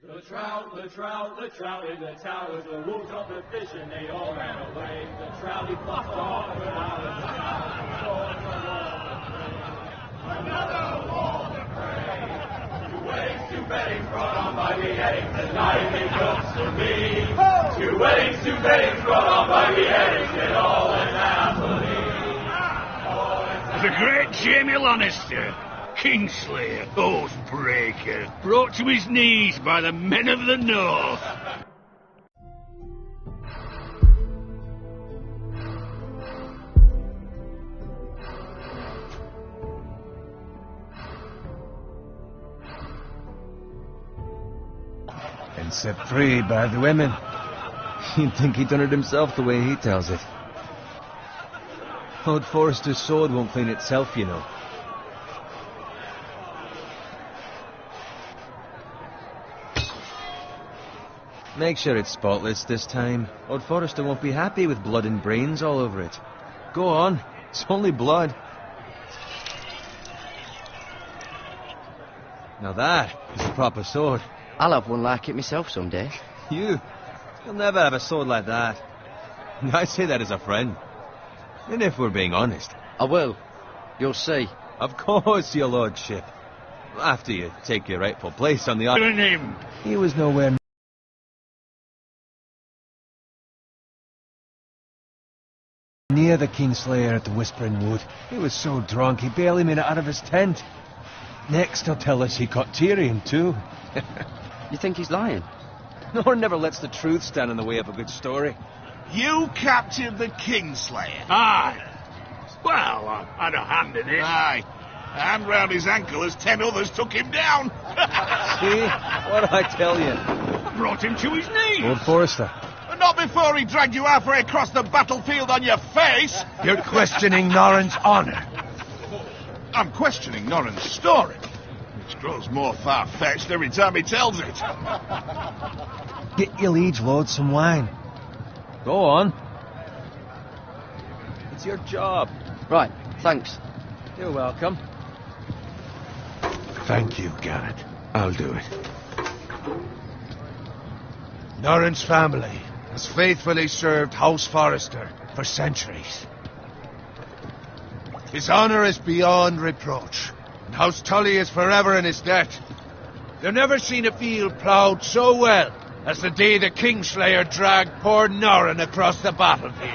The trout in the towers, the wolves of the fish, and they all ran away. The trout, he fluffed off without a another wall to pray. Two weddings, two beddings, brought on by beheadings, the night it comes to me. Two weddings, two beddings, brought on by beheadings, it all went happily. The great Jamie Lannister, Kingslayer, Oathbreaker, brought to his knees by the men of the North. And set free by the women. You'd think he'd done it himself the way he tells it. Lord Forrester's sword won't clean itself, you know. Make sure it's spotless this time. Lord Forrester won't be happy with blood and brains all over it. Go on, it's only blood. Now that is a proper sword. I'll have one like it myself someday. You'll never have a sword like that. I say that as a friend. And if we're being honest. I will. You'll see. Of course, your lordship. After you take your rightful place on the island. Him. He was nowhere near the Kingslayer at the Whispering Wood. He was so drunk he barely made it out of his tent. Next he'll tell us he caught Tyrion too. You think he's lying? Nor never lets the truth stand in the way of a good story. You captured the Kingslayer? Aye. Well, I had a hand in it. Aye. A hand round his ankle as 10 others took him down. See? What'd I tell you? Brought him to his knees. Lord Forrester. But not before he dragged you halfway across the battlefield on your face. You're questioning Norrin's honor. I'm questioning Norrin's story, which grows more far-fetched every time he tells it. Get your liege lord some wine. Go on. It's your job. Right, thanks. You're welcome. Thank you, Garrett. I'll do it. Norrin's family has faithfully served House Forrester for centuries. His honor is beyond reproach, and House Tully is forever in his debt. They've never seen a field ploughed so well as the day the Kingslayer dragged poor Norrin across the battlefield.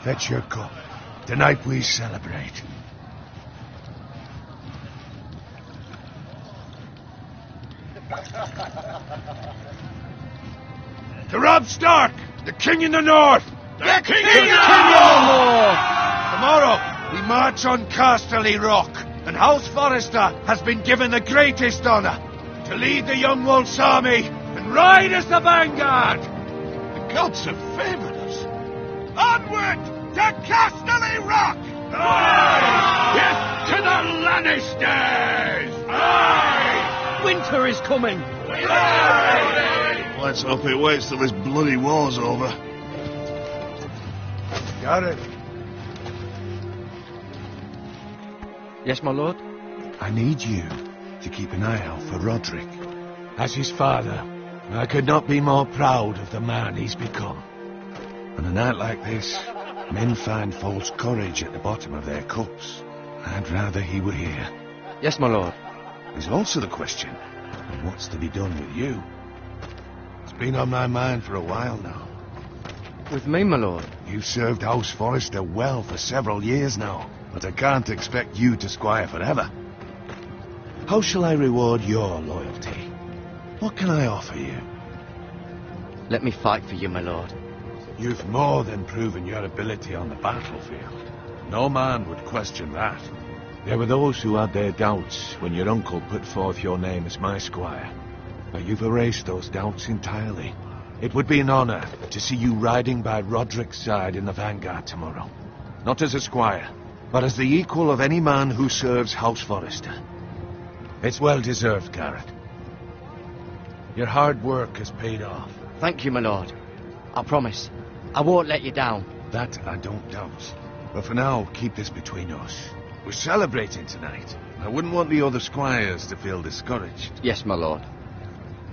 Fetch your cup. Tonight we celebrate. To Robb Stark, the King in the North! The King in the North! Tomorrow, we march on Casterly Rock, and House Forrester has been given the greatest honour to lead the Young Wolf's army and ride as the vanguard! The gods have favoured us. Onward to Casterly Rock! Aye! Yes, to the Lannisters! Aye! Winter is coming! Aye! Let's hope it waits till this bloody war's over. Garrett, Yes, my lord? I need you to keep an eye out for Roderick. As his father, I could not be more proud of the man he's become. On a night like this, men find false courage at the bottom of their cups. I'd rather he were here. Yes, my lord. There's also the question of what's to be done with you. It's been on my mind for a while now. With me, my lord? You've served House Forrester well for several years now, but I can't expect you to squire forever. How shall I reward your loyalty? What can I offer you? Let me fight for you, my lord. You've more than proven your ability on the battlefield. No man would question that. There were those who had their doubts when your uncle put forth your name as my squire. But you've erased those doubts entirely. It would be an honor to see you riding by Roderick's side in the vanguard tomorrow. Not as a squire, but as the equal of any man who serves House Forrester. It's well deserved, Garrett. Your hard work has paid off. Thank you, my lord. I promise. I won't let you down. That I don't doubt. But for now, keep this between us. We're celebrating tonight. I wouldn't want the other squires to feel discouraged. Yes, my lord.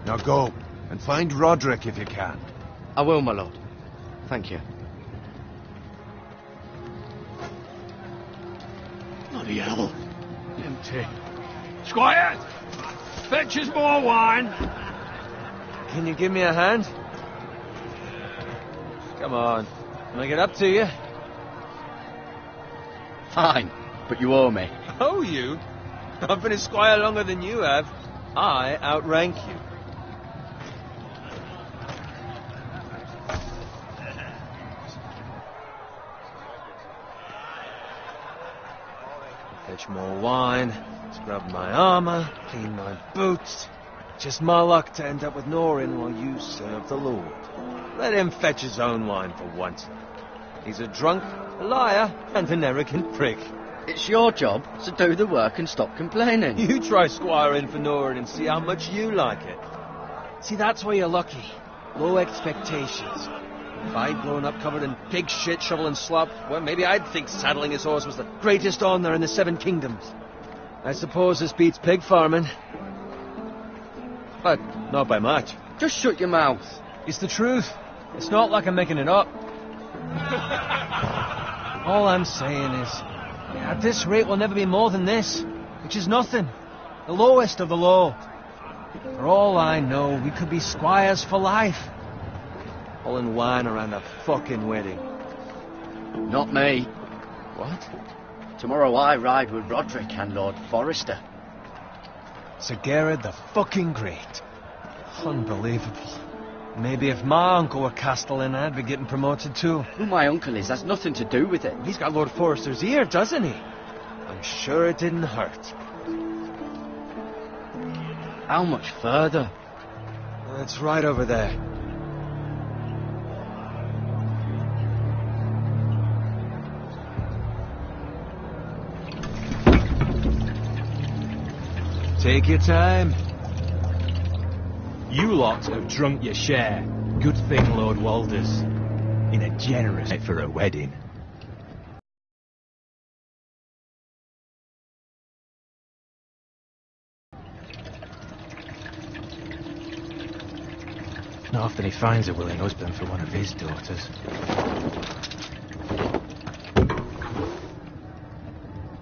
Now go, and find Roderick if you can. I will, my lord. Thank you. Bloody hell. Empty. Squire! Fetch us more wine. Can you give me a hand? Come on. Can I get up to you? Fine, but you owe me. Oh, you? I've been a squire longer than you have. I outrank you. Fetch more wine, scrub my armor, clean my boots. Just my luck to end up with Norin while you serve the Lord. Let him fetch his own wine for once. He's a drunk, a liar, and an arrogant prick. It's your job, so do the work and stop complaining. You try squiring for Norin and see how much you like it. See, that's why you're lucky. Low expectations. If I'd grown up covered in pig shit, shovel and slop, well, maybe I'd think saddling his horse was the greatest honour in the Seven Kingdoms. I suppose this beats pig farming. But not by much. Just shut your mouth. It's the truth. It's not like I'm making it up. All I'm saying is, at this rate we'll never be more than this, which is nothing. The lowest of the low. For all I know, we could be squires for life. All in wine around a fucking wedding. Not me. What? Tomorrow I ride with Roderick and Lord Forrester. Sir Gerard the fucking Great. Unbelievable. Maybe if my uncle were Castellan, I'd be getting promoted too. Who my uncle is has nothing to do with it. He's got Lord Forrester's ear, doesn't he? I'm sure it didn't hurt. How much further? It's right over there. Take your time. You lot have drunk your share. Good thing, Lord Walders. In a generous night for a wedding. Not often he finds a willing husband for one of his daughters.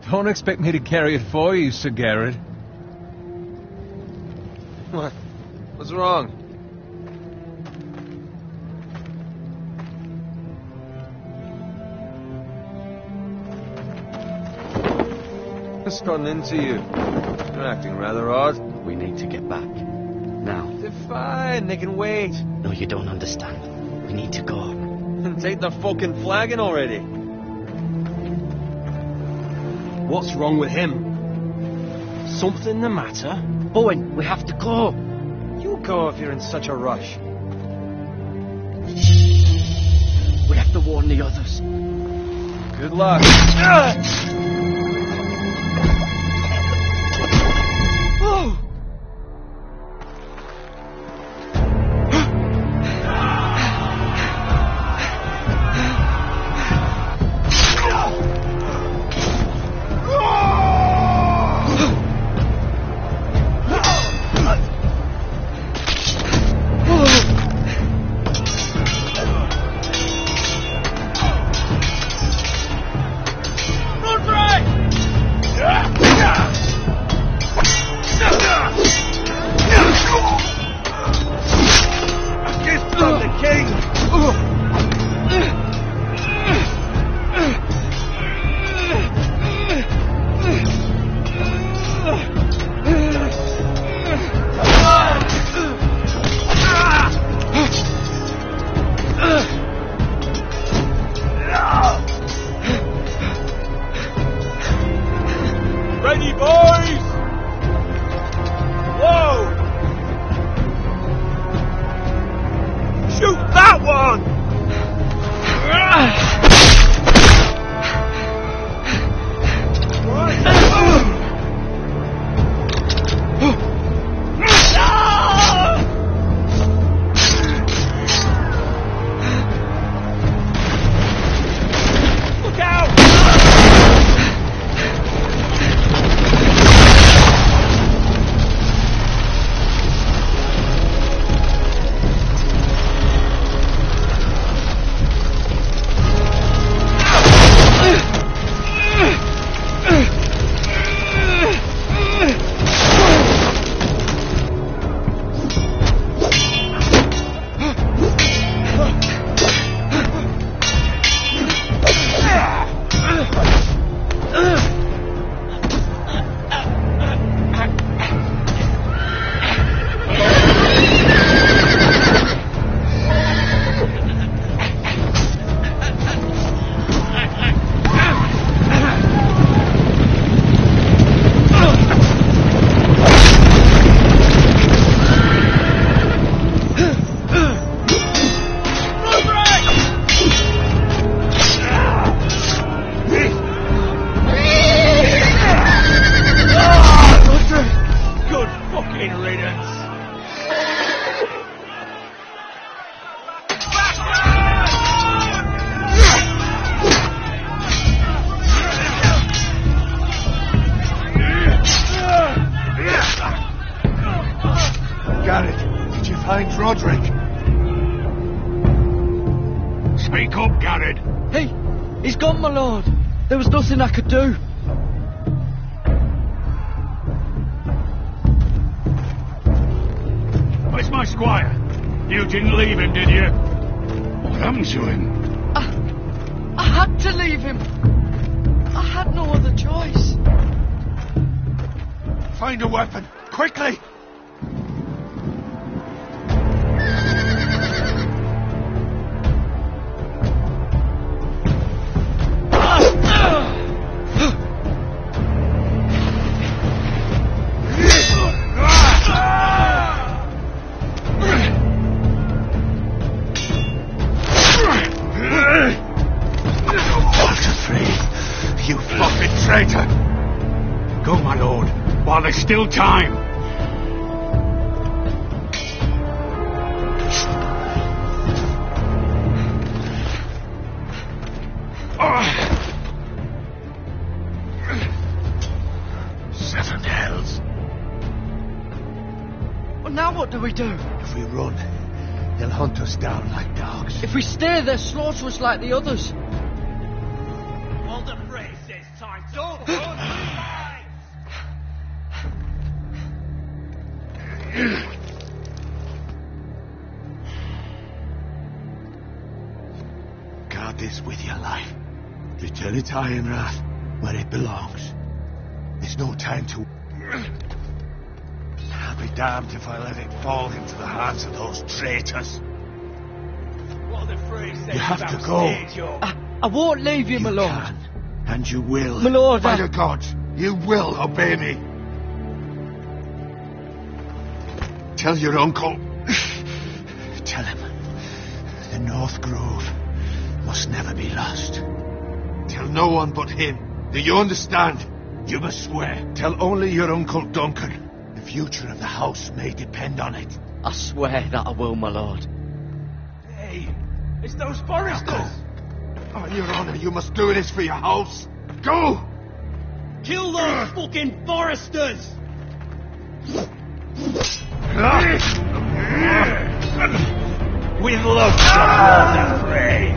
Don't expect me to carry it for you, Sir Gerard. What? What's wrong? What's gotten into you? You're acting rather odd. We need to get back. Now. They're fine, they can wait. No, you don't understand. We need to go. And take the fucking flagon already. What's wrong with him? Something the matter? Owen, we have to go. You go if you're in such a rush. We have to warn the others. Good luck. Oh! Run, Speak up, Garrett. Hey, he's gone, my lord. There was nothing I could do. Where's my squire? You didn't leave him, did you? What happened to him? I had to leave him. I had no other choice. Find a weapon, quickly! You fucking traitor! Go, my lord, while there's still time. Seven hells. Well, now what do we do? If we run, they'll hunt us down like dogs. If we stay, they'll slaughter us like the others. Guard this with your life. Return it to Ironrath, where it belongs. There's no time to... I'll be damned if I let it fall into the hands of those traitors. You have to go. I won't leave you, my lord. Can, and you will. My lord, By the gods, you will obey me. Tell your uncle. Tell him. The North Grove must never be lost. Tell no one but him. Do you understand? You must swear. Tell only your Uncle Duncan. The future of the house may depend on it. I swear that I will, my lord. Hey, it's those foresters! Go. On your honor, you must do this for your house. Go! Kill those fucking foresters! With love, the prey.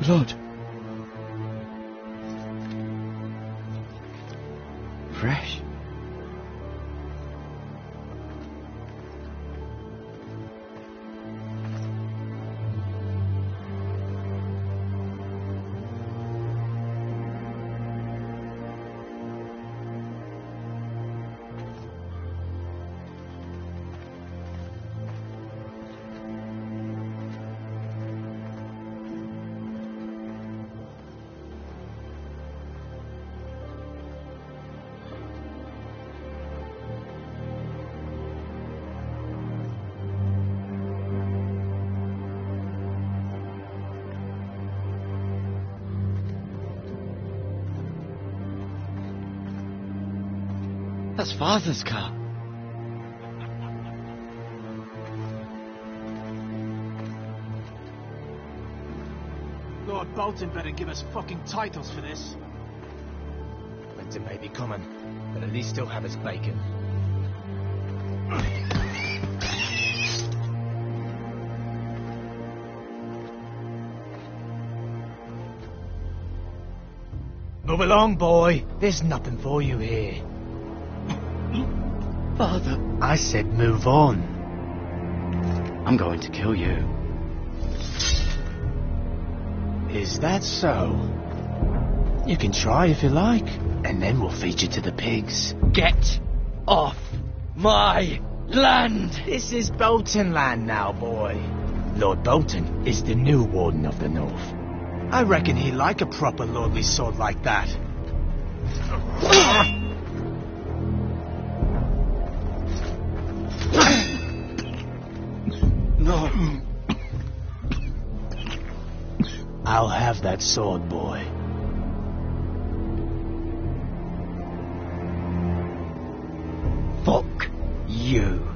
Lord. Fresh. That's Father's car. Lord Bolton better give us fucking titles for this. Winter may be coming, but at least he'll have his bacon. Move along, boy. There's nothing for you here. Father, I said move on. I'm going to kill you. Is that so? You can try if you like, and then we'll feed you to the pigs. Get off my land! This is Bolton land now, boy. Lord Bolton is the new Warden of the North. I reckon he'd like a proper lordly sword like that. No. I'll have that sword, boy. Fuck you.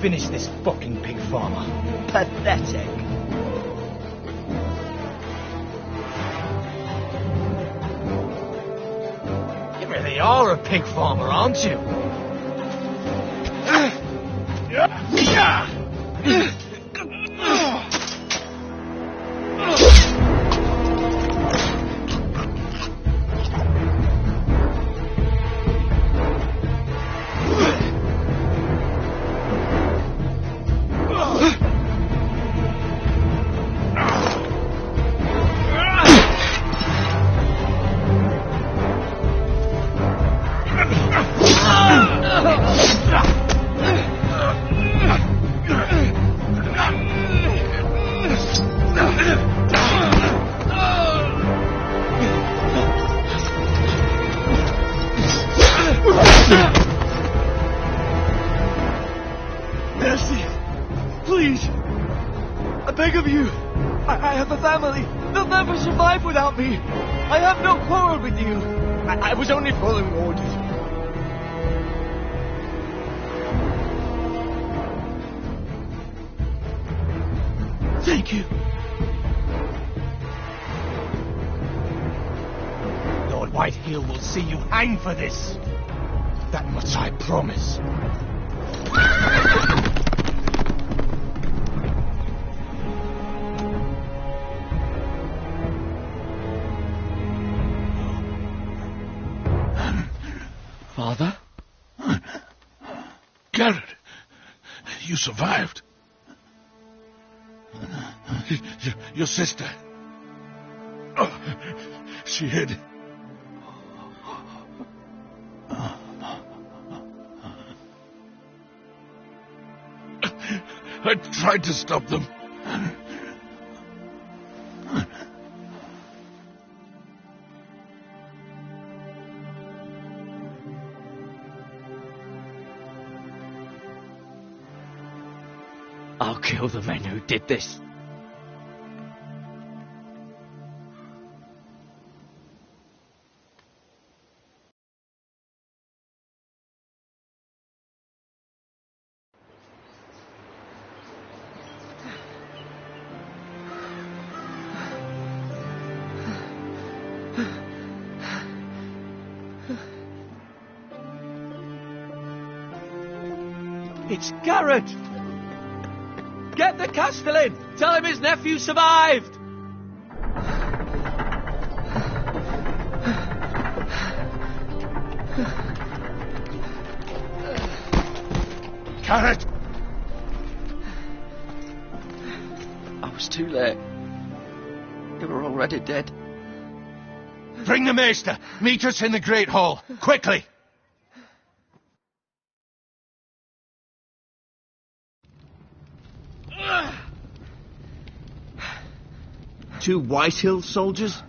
Finish this fucking pig farmer. Pathetic. You really are a pig farmer, aren't you? Mercy! Please! I beg of you! I have a family! They'll never survive without me! I have no quarrel with you! I was only following orders. Thank you. Lord Whitehill will see you hang for this. That much I promise. Father? Garrett, you survived. Your sister. Oh, she hid. I tried to stop them. I'll kill the men who did this. It's Garrett! Get the Castellan! Tell him his nephew survived! Garrett! I was too late. They were already dead. Bring the maester! Meet us in the Great Hall! Quickly! Two Whitehill soldiers?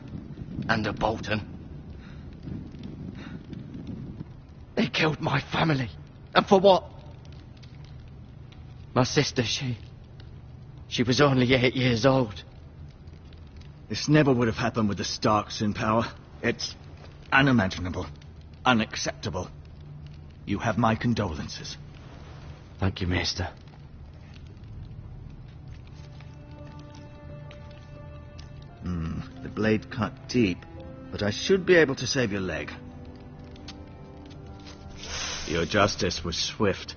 And a Bolton. They killed my family. And for what? My sister, she was only 8 years old. This never would have happened with the Starks in power. It's unimaginable. Unacceptable. You have my condolences. Thank you, Maester. The blade cut deep, but I should be able to save your leg. Your justice was swift.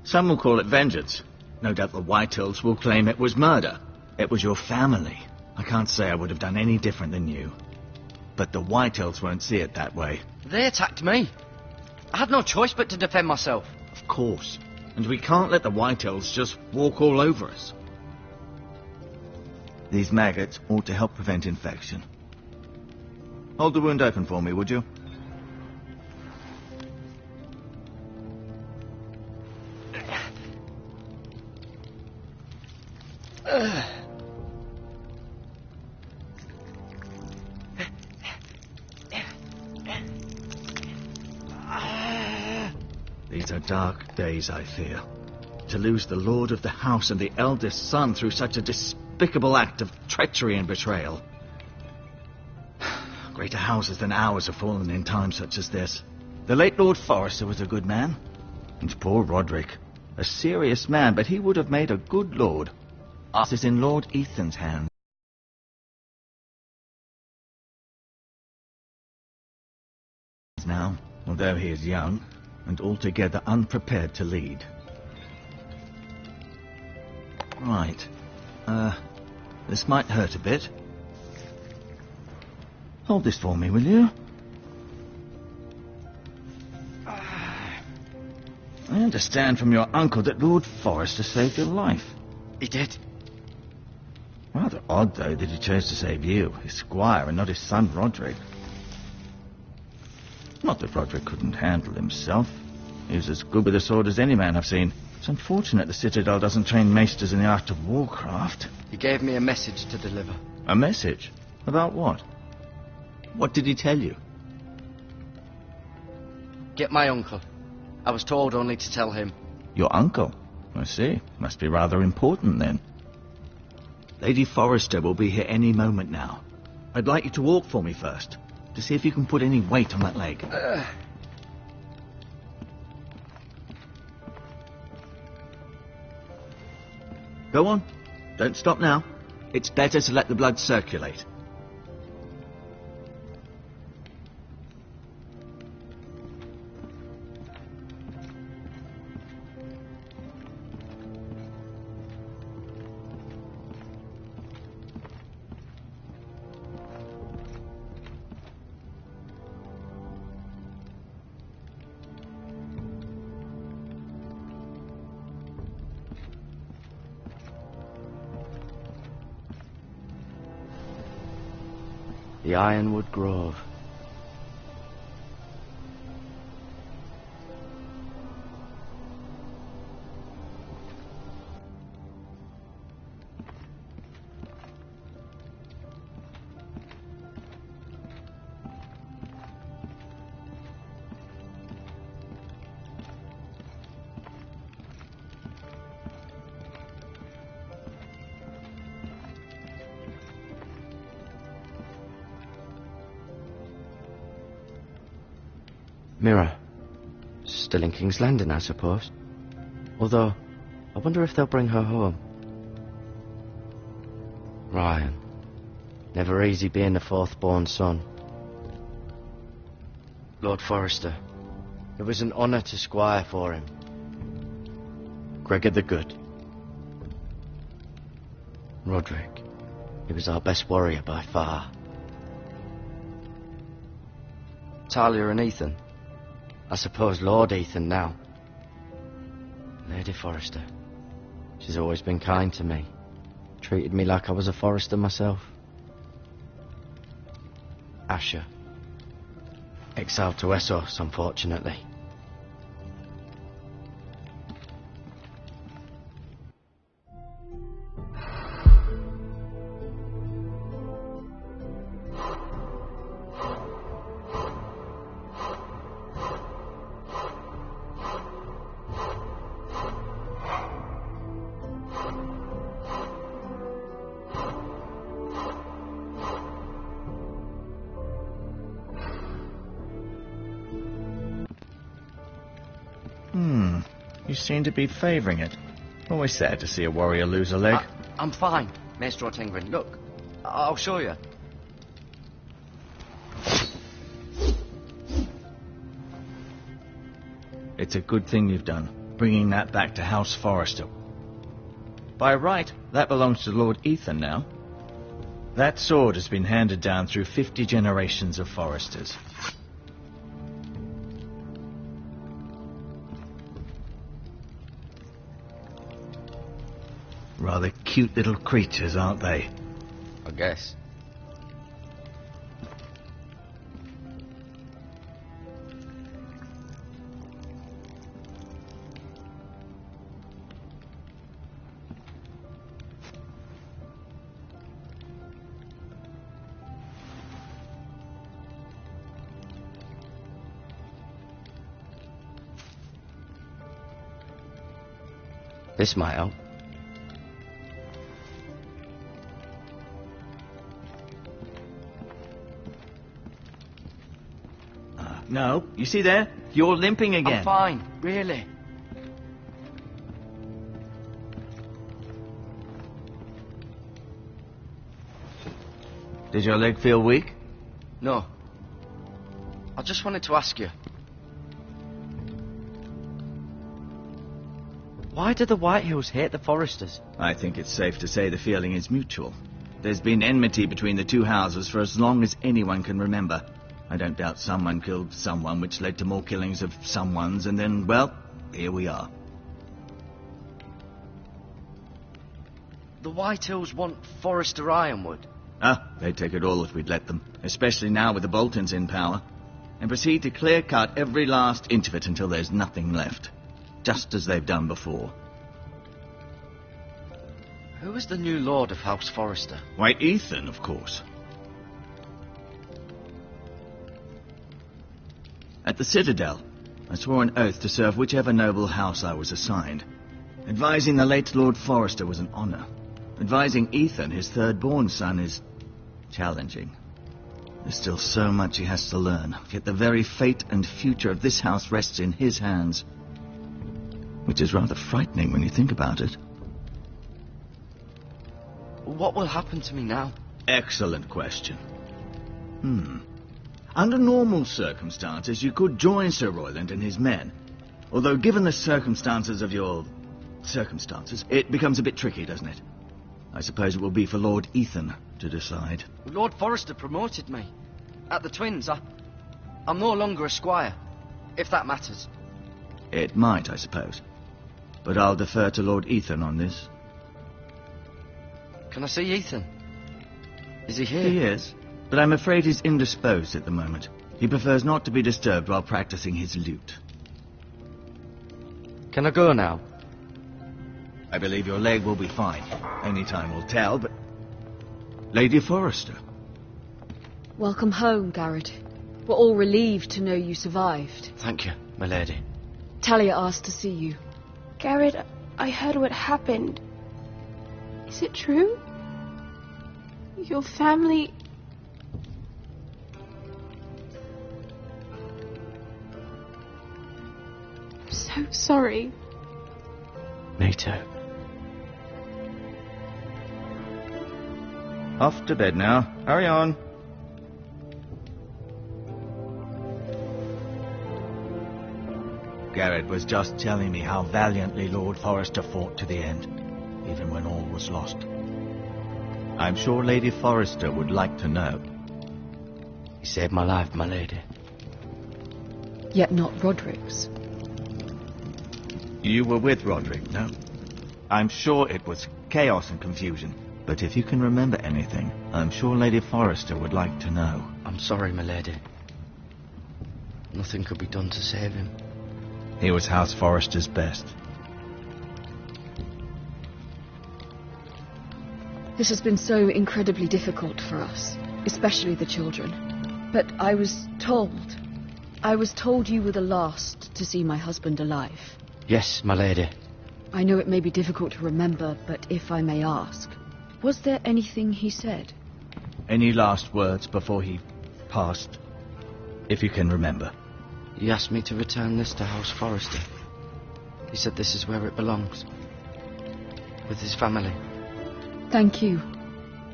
Some will call it vengeance. No doubt the Whitehills will claim it was murder. It was your family. I can't say I would have done any different than you. But the Whitehills won't see it that way. They attacked me. I had no choice but to defend myself. Of course. And we can't let the Whitehills just walk all over us. These maggots ought to help prevent infection. Hold the wound open for me, would you? These are dark days, I fear. To lose the lord of the house and the eldest son through such a despicable act of treachery and betrayal. Greater houses than ours have fallen in times such as this. The late Lord Forrester was a good man. And poor Roderick. A serious man, but he would have made a good lord. Ours is in Lord Ethan's hands now, although he is young and altogether unprepared to lead. Right. This might hurt a bit. Hold this for me, will you? I understand from your uncle that Lord Forrester saved your life. He did. Rather odd, though, that he chose to save you, his squire, and not his son Roderick. Not that Roderick couldn't handle himself. He was as good with a sword as any man I've seen. It's unfortunate the Citadel doesn't train maesters in the art of warcraft. He gave me a message to deliver. A message? About what? What did he tell you? Get my uncle. I was told only to tell him. Your uncle? I see. Must be rather important, then. Lady Forrester will be here any moment now. I'd like you to walk for me first, to see if you can put any weight on that leg. Go on. Don't stop now. It's better to let the blood circulate. The Ironwood Grove. Mirror. Still in King's Landing, I suppose. Although, I wonder if they'll bring her home. Ryan. Never easy being the fourth-born son. Lord Forrester. It was an honour to squire for him. Gregor the Good. Roderick. He was our best warrior by far. Talia and Ethan. I suppose Lord Ethan now. Lady Forrester. She's always been kind to me. Treated me like I was a Forrester myself. Asher. Exiled to Essos, unfortunately. You seem to be favouring it. Always sad to see a warrior lose a leg. I'm fine, Maestro Tingrin. Look, I'll show you. It's a good thing you've done, bringing that back to House Forrester. By right, that belongs to Lord Ethan now. That sword has been handed down through 50 generations of Forresters. Rather cute little creatures, aren't they? I guess. This might help. No, you see there? You're limping again. I'm fine, really. Does your leg feel weak? No. I just wanted to ask you. Why do the Whitehills hate the Forresters? I think it's safe to say the feeling is mutual. There's been enmity between the two houses for as long as anyone can remember. I don't doubt someone killed someone, which led to more killings of someones, and then, well, here we are. The Whitehills want Forrester Ironwood. They'd take it all if we'd let them, especially now with the Boltons in power, and proceed to clear-cut every last inch of it until there's nothing left, just as they've done before. Who is the new Lord of House Forrester? Why, Ethan, of course. At the Citadel, I swore an oath to serve whichever noble house I was assigned. Advising the late Lord Forrester was an honor. Advising Ethan, his third-born son, is challenging. There's still so much he has to learn, yet the very fate and future of this house rests in his hands. Which is rather frightening when you think about it. What will happen to me now? Excellent question. Under normal circumstances, you could join Sir Royland and his men. Although, given the circumstances of your circumstances, it becomes a bit tricky, doesn't it? I suppose it will be for Lord Ethan to decide. Lord Forrester promoted me. At the Twins, I'm no longer a squire, if that matters. It might, I suppose. But I'll defer to Lord Ethan on this. Can I see Ethan? Is he here? He is, but I'm afraid he's indisposed at the moment. He prefers not to be disturbed while practicing his lute. Can I go now? I believe your leg will be fine. Only time will tell, but... Lady Forrester. Welcome home, Garrett. We're all relieved to know you survived. Thank you, my lady. Talia asked to see you. Garrett, I heard what happened. Is it true? Your family... I'm so sorry. Me too. Off to bed now. Hurry on. Garrett was just telling me how valiantly Lord Forrester fought to the end, even when all was lost. I'm sure Lady Forrester would like to know. He saved my life, my lady. Yet not Roderick's. You were with Roderick, no? I'm sure it was chaos and confusion. But if you can remember anything, I'm sure Lady Forrester would like to know. I'm sorry, my lady. Nothing could be done to save him. He was House Forrester's best. This has been so incredibly difficult for us, especially the children. But I was told you were the last to see my husband alive. Yes, my lady. I know it may be difficult to remember, but if I may ask, was there anything he said? Any last words before he passed? If you can remember. He asked me to return this to House Forrester. He said this is where it belongs. With his family. Thank you,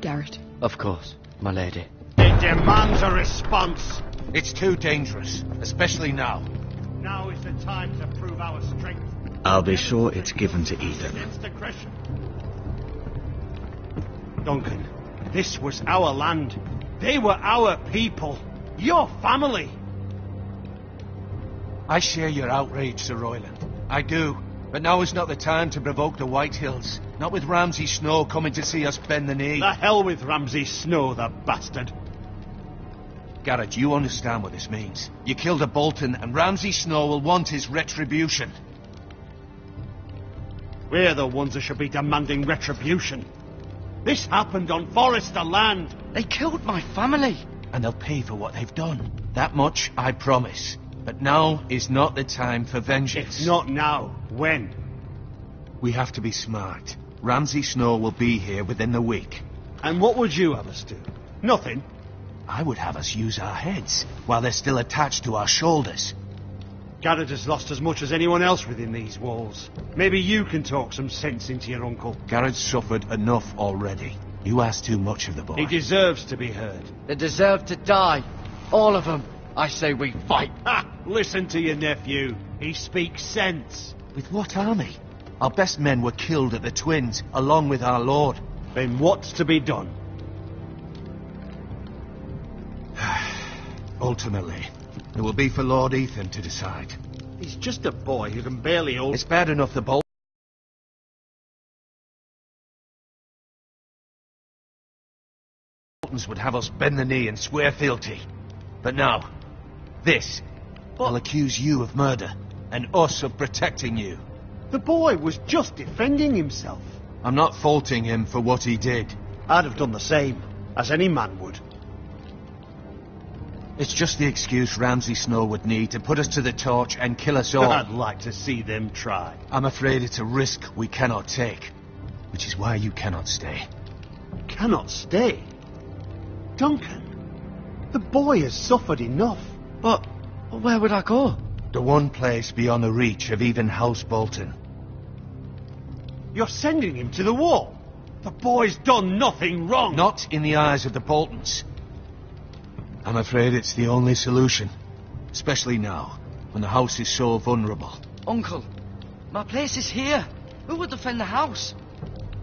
Garrett. Of course, my lady. It demands a response. It's too dangerous, especially now. Now is the time to prove our strength. I'll be sure it's given to Ethan. Against aggression. Duncan, this was our land. They were our people. Your family. I share your outrage, Sir Royland. I do. But now is not the time to provoke the White Hills. Not with Ramsay Snow coming to see us bend the knee. The hell with Ramsay Snow, the bastard. Garrett, you understand what this means. You killed a Bolton, and Ramsay Snow will want his retribution. We're the ones that should be demanding retribution. This happened on Forester land. They killed my family. And they'll pay for what they've done. That much I promise. But now is not the time for vengeance. If not now, when? We have to be smart. Ramsay Snow will be here within the week. And what would you have us do? Nothing. I would have us use our heads, while they're still attached to our shoulders. Garrett has lost as much as anyone else within these walls. Maybe you can talk some sense into your uncle. Garrett's suffered enough already. You ask too much of the boy. He deserves to be heard. They deserve to die. All of them. I say we fight. Ha! Listen to your nephew. He speaks sense. With what army? Our best men were killed at the Twins, along with our lord. Then what's to be done? Ultimately, it will be for Lord Ethan to decide. He's just a boy who can barely hold... It's bad enough the Boltons would have us bend the knee and swear fealty. But now, this will accuse you of murder, and us of protecting you. The boy was just defending himself. I'm not faulting him for what he did. I'd have done the same, as any man would. It's just the excuse Ramsay Snow would need to put us to the torch and kill us all. I'd like to see them try. I'm afraid it's a risk we cannot take, which is why you cannot stay. Cannot stay? Duncan, the boy has suffered enough. But where would I go? The one place beyond the reach of even House Bolton. You're sending him to the wall. The boy's done nothing wrong. Not in the eyes of the Boltons. I'm afraid it's the only solution. Especially now, when the house is so vulnerable. Uncle, my place is here. Who would defend the house?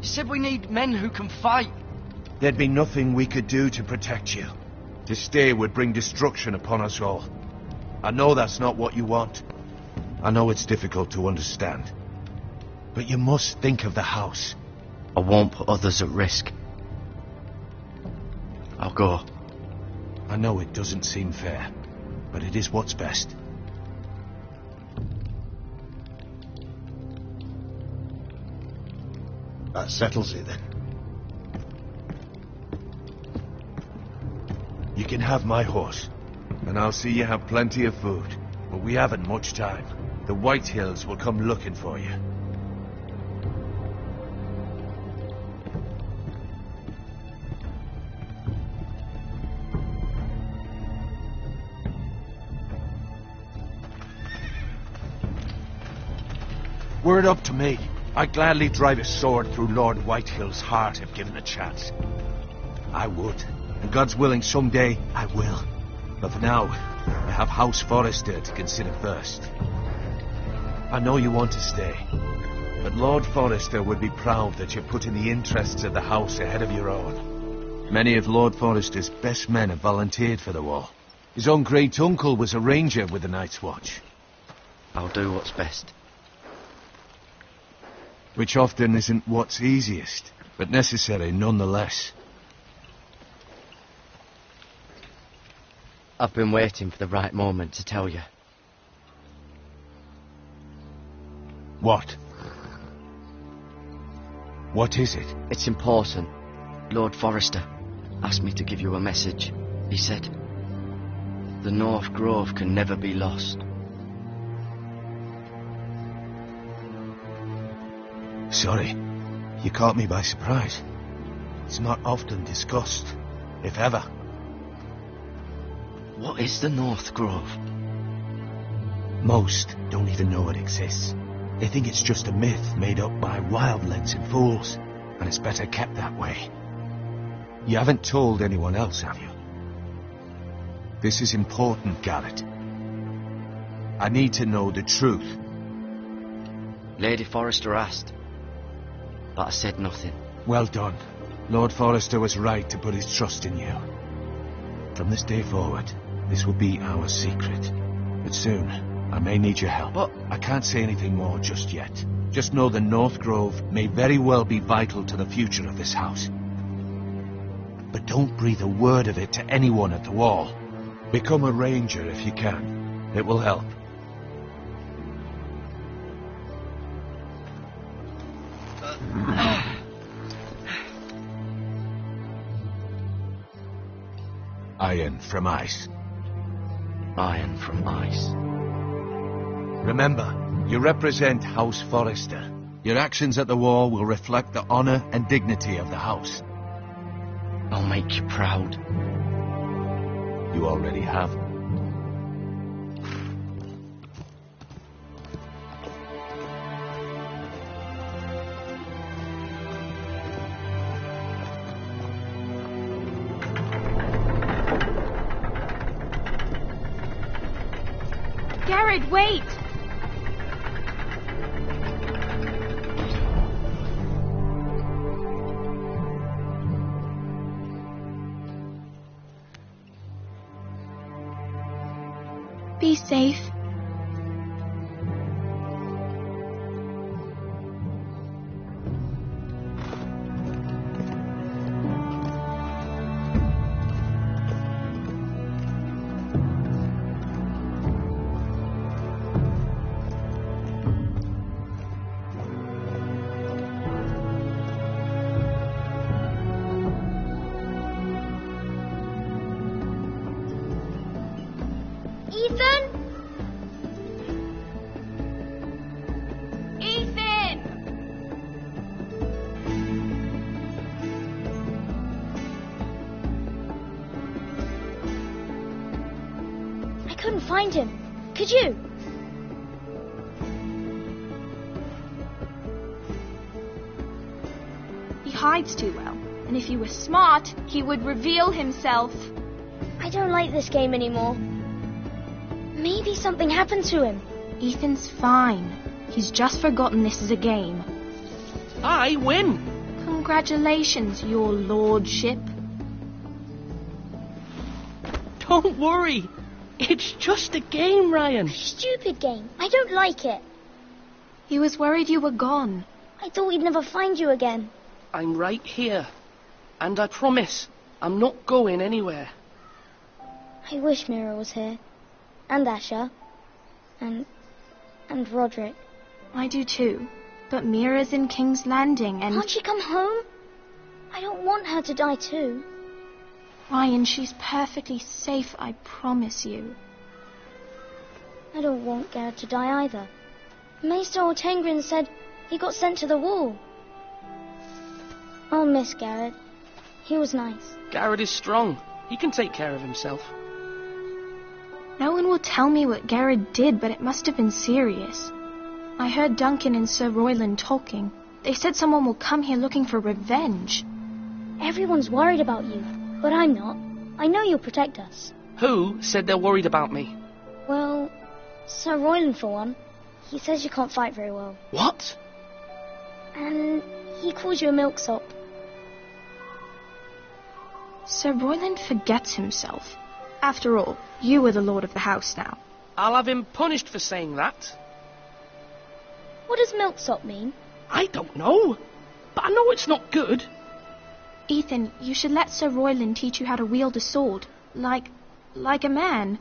You said we need men who can fight. There'd be nothing we could do to protect you. To stay would bring destruction upon us all. I know that's not what you want. I know it's difficult to understand. But you must think of the house. I won't put others at risk. I'll go. I know it doesn't seem fair, but it is what's best. That settles it then. You can have my horse, and I'll see you have plenty of food. But we haven't much time. The White Hills will come looking for you. Were it up to me, I'd gladly drive a sword through Lord Whitehill's heart if given a chance. I would, and God's willing someday I will. But for now, I have House Forester to consider first. I know you want to stay, but Lord Forester would be proud that you're putting the interests of the house ahead of your own. Many of Lord Forester's best men have volunteered for the war. His own great-uncle was a ranger with the Night's Watch. I'll do what's best. Which often isn't what's easiest, but necessary nonetheless. I've been waiting for the right moment to tell you. What? What is it? It's important. Lord Forester asked me to give you a message. He said, the North Grove can never be lost. Sorry, you caught me by surprise. It's not often discussed, if ever. What is the North Grove? Most don't even know it exists. They think it's just a myth made up by wildlings and fools, and it's better kept that way. You haven't told anyone else, have you? This is important, Garrett. I need to know the truth. Lady Forrester asked, but I said nothing. Well done. Lord Forrester was right to put his trust in you. From this day forward, this will be our secret. But soon, I may need your help. But I can't say anything more just yet. Just know the North Grove may very well be vital to the future of this house. But don't breathe a word of it to anyone at the Wall. Become a ranger if you can. It will help. Iron from ice. Iron from ice. Remember, you represent House Forrester. Your actions at the Wall will reflect the honor and dignity of the house. I'll make you proud. You already have. Garrett, wait! Be safe. Couldn't find him. Could you? He hides too well, and if he were smart, he would reveal himself. I don't like this game anymore. Maybe something happened to him. Ethan's fine. He's just forgotten this is a game. I win! Congratulations, your lordship. Don't worry. It's just a game, Ryan. Stupid game. I don't like it. He was worried you were gone. I thought we'd never find you again. I'm right here. And I promise, I'm not going anywhere. I wish Mira was here. And Asher. And Roderick. I do too. But Mira's in King's Landing and... Can't she come home? I don't want her to die too. Ryan, she's perfectly safe, I promise you. I don't want Garrett to die either. Maester Ortengrin said he got sent to the Wall. I'll miss Garrett. He was nice. Garrett is strong. He can take care of himself. No one will tell me what Garrett did, but it must have been serious. I heard Duncan and Sir Royland talking. They said someone will come here looking for revenge. Everyone's worried about you. But I'm not. I know you'll protect us. Who said they're worried about me? Well, Sir Royland for one. He says you can't fight very well. What? And he calls you a milksop. Sir Royland forgets himself. After all, you are the lord of the house now. I'll have him punished for saying that. What does milksop mean? I don't know. But I know it's not good. Ethan, you should let Sir Royland teach you how to wield a sword, like a man.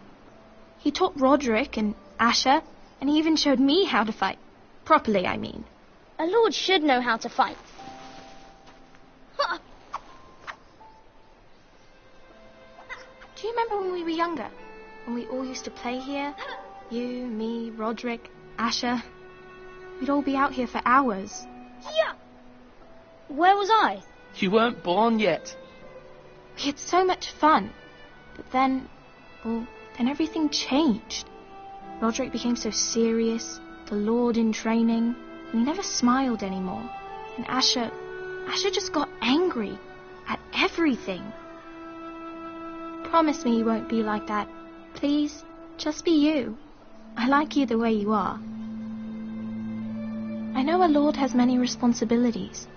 He taught Roderick and Asher, and he even showed me how to fight. Properly, I mean. A lord should know how to fight. Do you remember when we were younger? When we all used to play here? You, me, Roderick, Asher. We'd all be out here for hours. Yeah. Where was I? You weren't born yet. We had so much fun. But then everything changed. Roderick became so serious. the Lord in training, and he never smiled anymore. And Asher just got angry at everything. Promise me you won't be like that. Please, just be you. I like you the way you are. I know a lord has many responsibilities,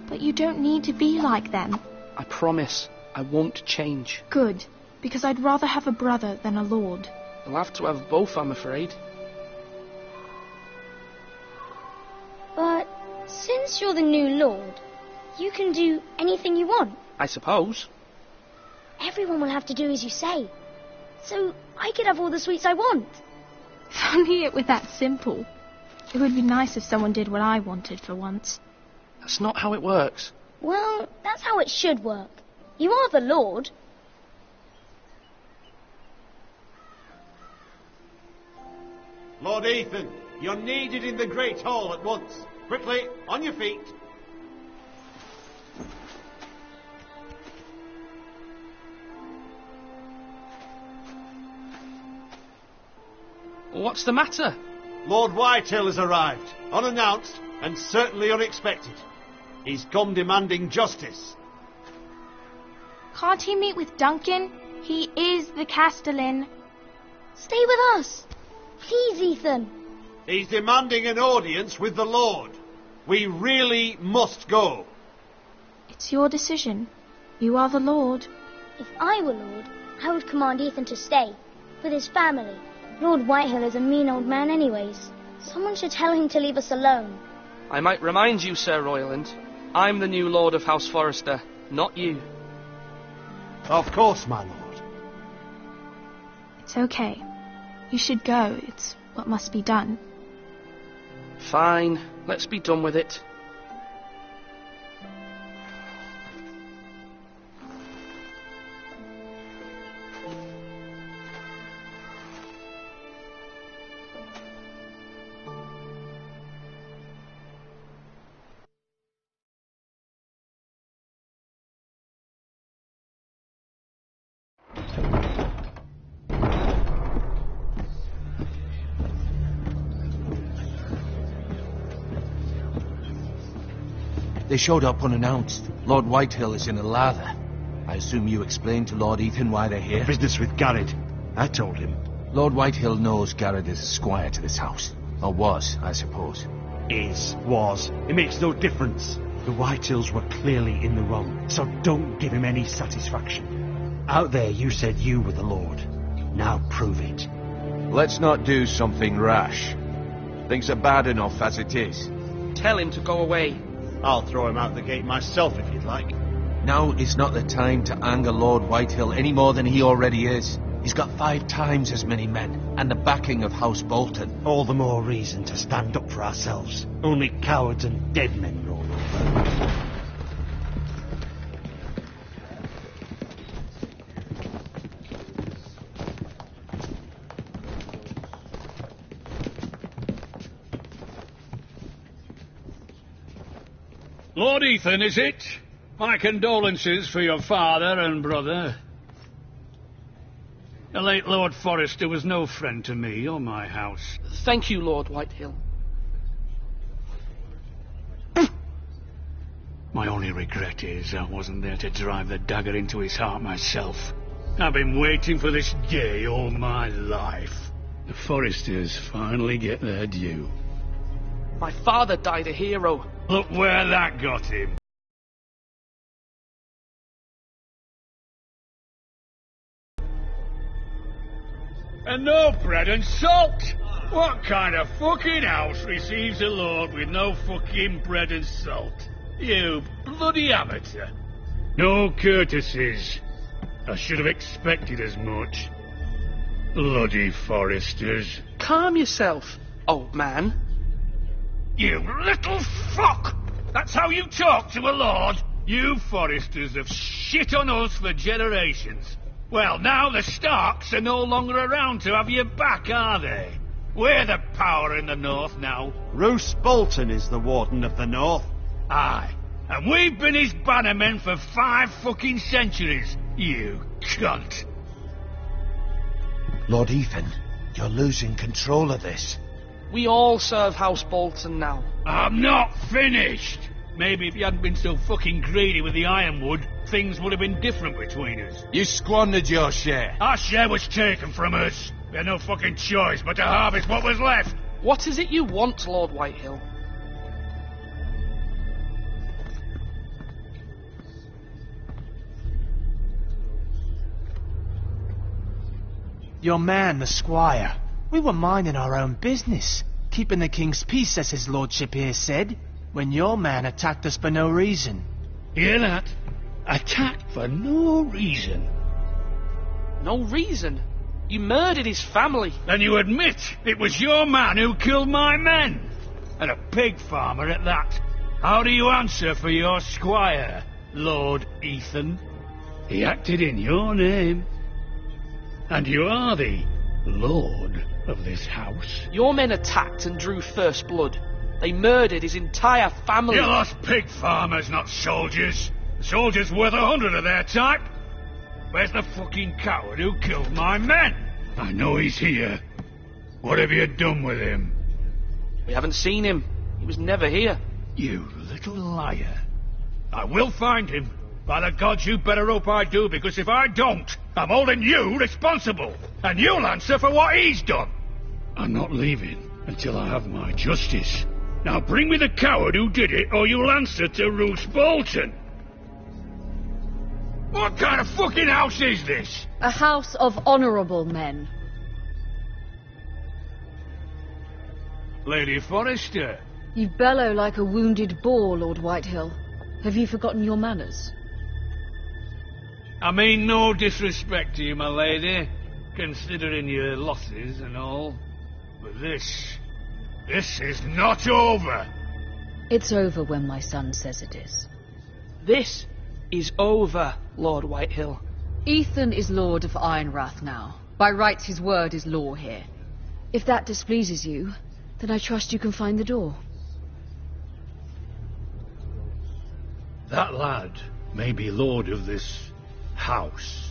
but you don't need to be like them. I promise I won't change. Good, because I'd rather have a brother than a lord. You'll have to have both, I'm afraid. But since you're the new lord, you can do anything you want. I suppose. Everyone will have to do as you say. So I could have all the sweets I want. If only it were that simple. It would be nice if someone did what I wanted for once. That's not how it works. Well, that's how it should work. You are the lord. Lord Ethan, you're needed in the Great Hall at once. Quickly, on your feet. What's the matter? Lord Whitehill has arrived, unannounced and certainly unexpected. He's come demanding justice. Can't he meet with Duncan? He is the Castellan. Stay with us. Please, Ethan. He's demanding an audience with the Lord. We really must go. It's your decision. You are the Lord. If I were Lord, I would command Ethan to stay, with his family. Lord Whitehill is a mean old man anyways. Someone should tell him to leave us alone. I might remind you, Sir Royland, I'm the new Lord of House Forrester, not you. Of course, my lord. It's okay. You should go. It's what must be done. Fine, let's be done with it. They showed up unannounced. Lord Whitehill is in a lather. I assume you explained to Lord Ethan why they're here? Business with Garrett. I told him. Lord Whitehill knows Garrett is a squire to this house. Or was, I suppose. Was. It makes no difference. The Whitehills were clearly in the wrong, so don't give him any satisfaction. Out there you said you were the Lord. Now prove it. Let's not do something rash. Things are bad enough as it is. Tell him to go away. I'll throw him out the gate myself if you'd like. Now is not the time to anger Lord Whitehill any more than he already is. He's got 5 times as many men, and the backing of House Bolton. All the more reason to stand up for ourselves. Only cowards and dead men roll over. Lord Ethan, is it? My condolences for your father and brother. The late Lord Forrester was no friend to me or my house. Thank you, Lord Whitehill. My only regret is I wasn't there to drive the dagger into his heart myself. I've been waiting for this day all my life. The Forresters finally get their due. My father died a hero. Look where that got him. And no bread and salt! What kind of fucking house receives a lord with no fucking bread and salt? You bloody amateur. No courtesies. I should have expected as much. Bloody Forresters. Calm yourself, old man. You little fuck! That's how you talk to a lord? You Forresters have shit on us for generations. Well, now the Starks are no longer around to have your back, are they? We're the power in the north now. Roose Bolton is the Warden of the North. Aye. And we've been his bannermen for 5 fucking centuries. You cunt. Lord Ethan, you're losing control of this. We all serve House Bolton now. I'm not finished! Maybe if you hadn't been so fucking greedy with the ironwood, things would have been different between us. You squandered your share. Our share was taken from us. We had no fucking choice but to harvest what was left. What is it you want, Lord Whitehill? Your man, the squire. We were minding our own business, keeping the king's peace, as his lordship here said, when your man attacked us for no reason. Hear that? Attacked for no reason. No reason? You murdered his family. Then you admit it was your man who killed my men. And a pig farmer at that. How do you answer for your squire, Lord Ethan? He acted in your name. And you are the lord of this house. Your men attacked and drew first blood. They murdered his entire family. You lost pig farmers, not soldiers. The soldiers worth 100 of their type. Where's the fucking coward who killed my men? I know he's here. What have you done with him? We haven't seen him. He was never here. You little liar. I will find him. By the gods, you better hope I do, because if I don't, I'm holding you responsible. And you'll answer for what he's done. I'm not leaving until I have my justice. Now bring me the coward who did it, or you'll answer to Roose Bolton. What kind of fucking house is this? A house of honourable men. Lady Forrester. You bellow like a wounded boar, Lord Whitehill. Have you forgotten your manners? I mean no disrespect to you, my lady, considering your losses and all. But this is not over. It's over when my son says it is. This is over, Lord Whitehill. Ethan is Lord of Ironrath now. By rights his word is law here. If that displeases you, then I trust you can find the door. That lad may be lord of this house,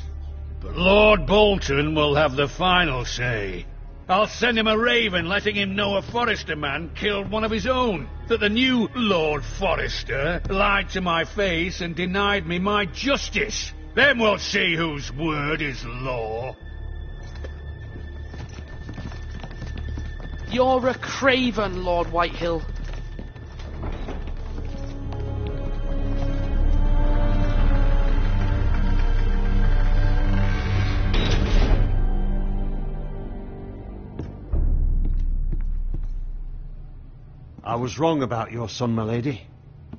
but Lord Bolton will have the final say. I'll send him a raven letting him know a Forrester man killed one of his own, that the new Lord Forrester lied to my face and denied me my justice. Then we'll see whose word is law. You're a craven, Lord Whitehill. I was wrong about your son, my lady.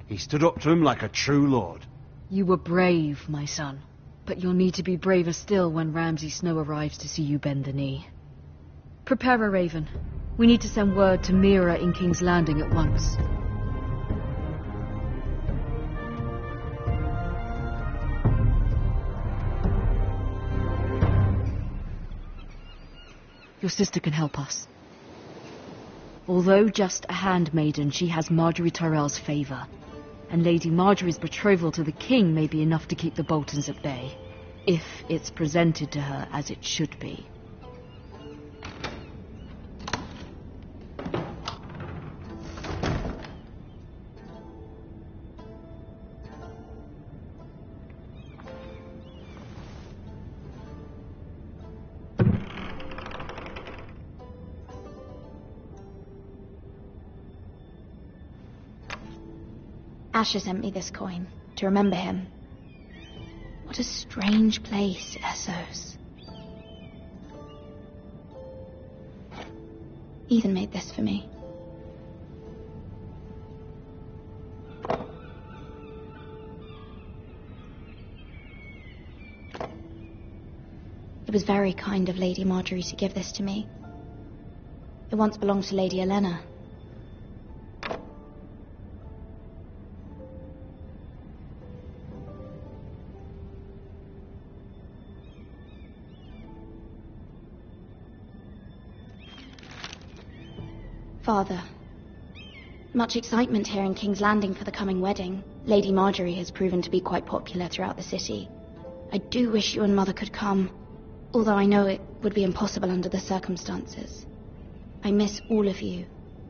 He stood up to him like a true lord. You were brave, my son. But you'll need to be braver still when Ramsay Snow arrives to see you bend the knee. Prepare a raven. We need to send word to Mira in King's Landing at once. Your sister can help us. Although just a handmaiden, she has Marjorie Tyrell's favour. And Lady Marjorie's betrothal to the king may be enough to keep the Boltons at bay, if it's presented to her as it should be. Asher sent me this coin to remember him. What a strange place, Essos. Ethan made this for me. It was very kind of Lady Marjorie to give this to me. It once belonged to Lady Elena. Father, much excitement here in King's Landing for the coming wedding. Lady Marjorie has proven to be quite popular throughout the city. I do wish you and Mother could come, although I know it would be impossible under the circumstances. I miss all of you,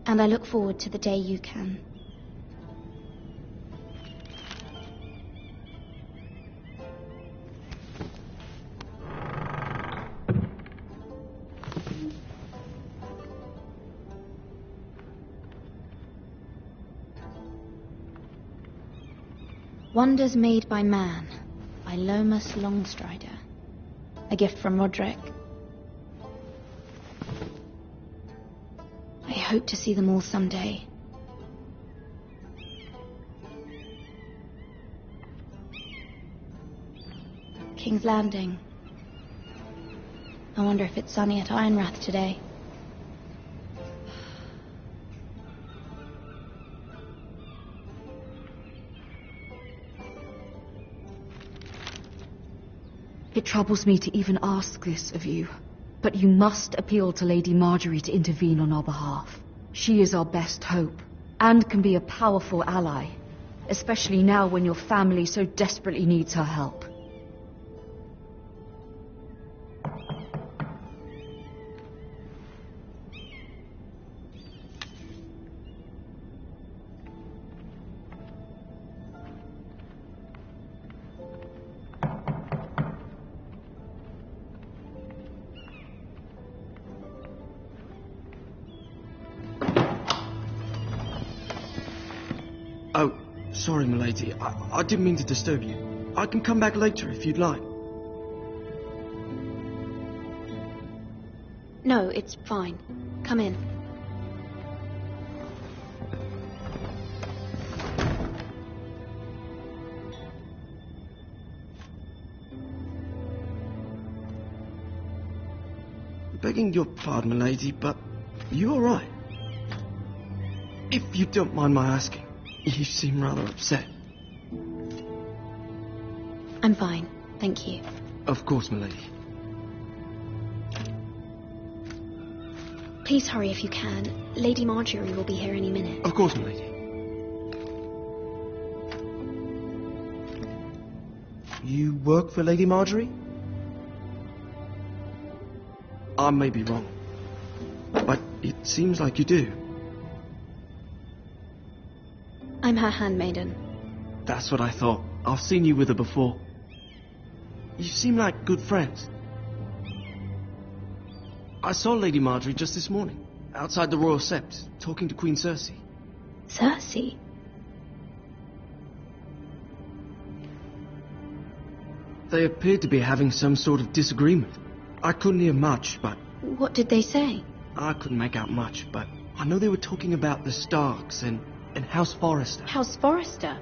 and I look forward to the day you can. Wonders Made by Man, by Lomas Longstrider. A gift from Roderick. I hope to see them all someday. King's Landing. I wonder if it's sunny at Ironrath today. It troubles me to even ask this of you, but you must appeal to Lady Marjorie to intervene on our behalf. She is our best hope, and can be a powerful ally, especially now when your family so desperately needs her help. Oh, sorry, milady. I didn't mean to disturb you. I can come back later if you'd like. No, it's fine. Come in. Begging your pardon, milady, but you all right? If you don't mind my asking. You seem rather upset. I'm fine, thank you. Of course, milady. Please hurry if you can. Lady Marjorie will be here any minute. Of course, milady. You work for Lady Marjorie? I may be wrong, but it seems like you do. I'm her handmaiden. That's what I thought. I've seen you with her before. You seem like good friends. I saw Lady Marjorie just this morning, outside the Royal Sept, talking to Queen Cersei. Cersei? They appeared to be having some sort of disagreement. I couldn't hear much, but... What did they say? I couldn't make out much, but I know they were talking about the Starks and House Forrester. House Forrester?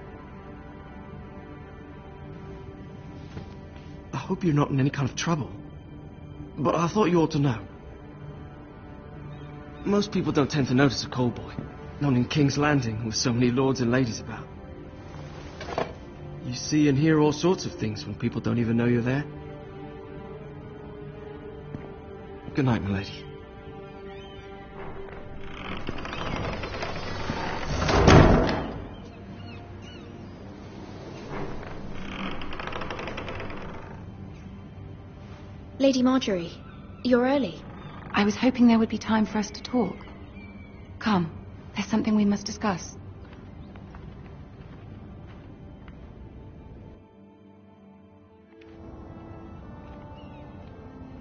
I hope you're not in any kind of trouble. But I thought you ought to know. Most people don't tend to notice a cold boy. Not in King's Landing, with so many lords and ladies about. You see and hear all sorts of things when people don't even know you're there. Good night, milady. Lady Marjorie, you're early. I was hoping there would be time for us to talk. Come, there's something we must discuss.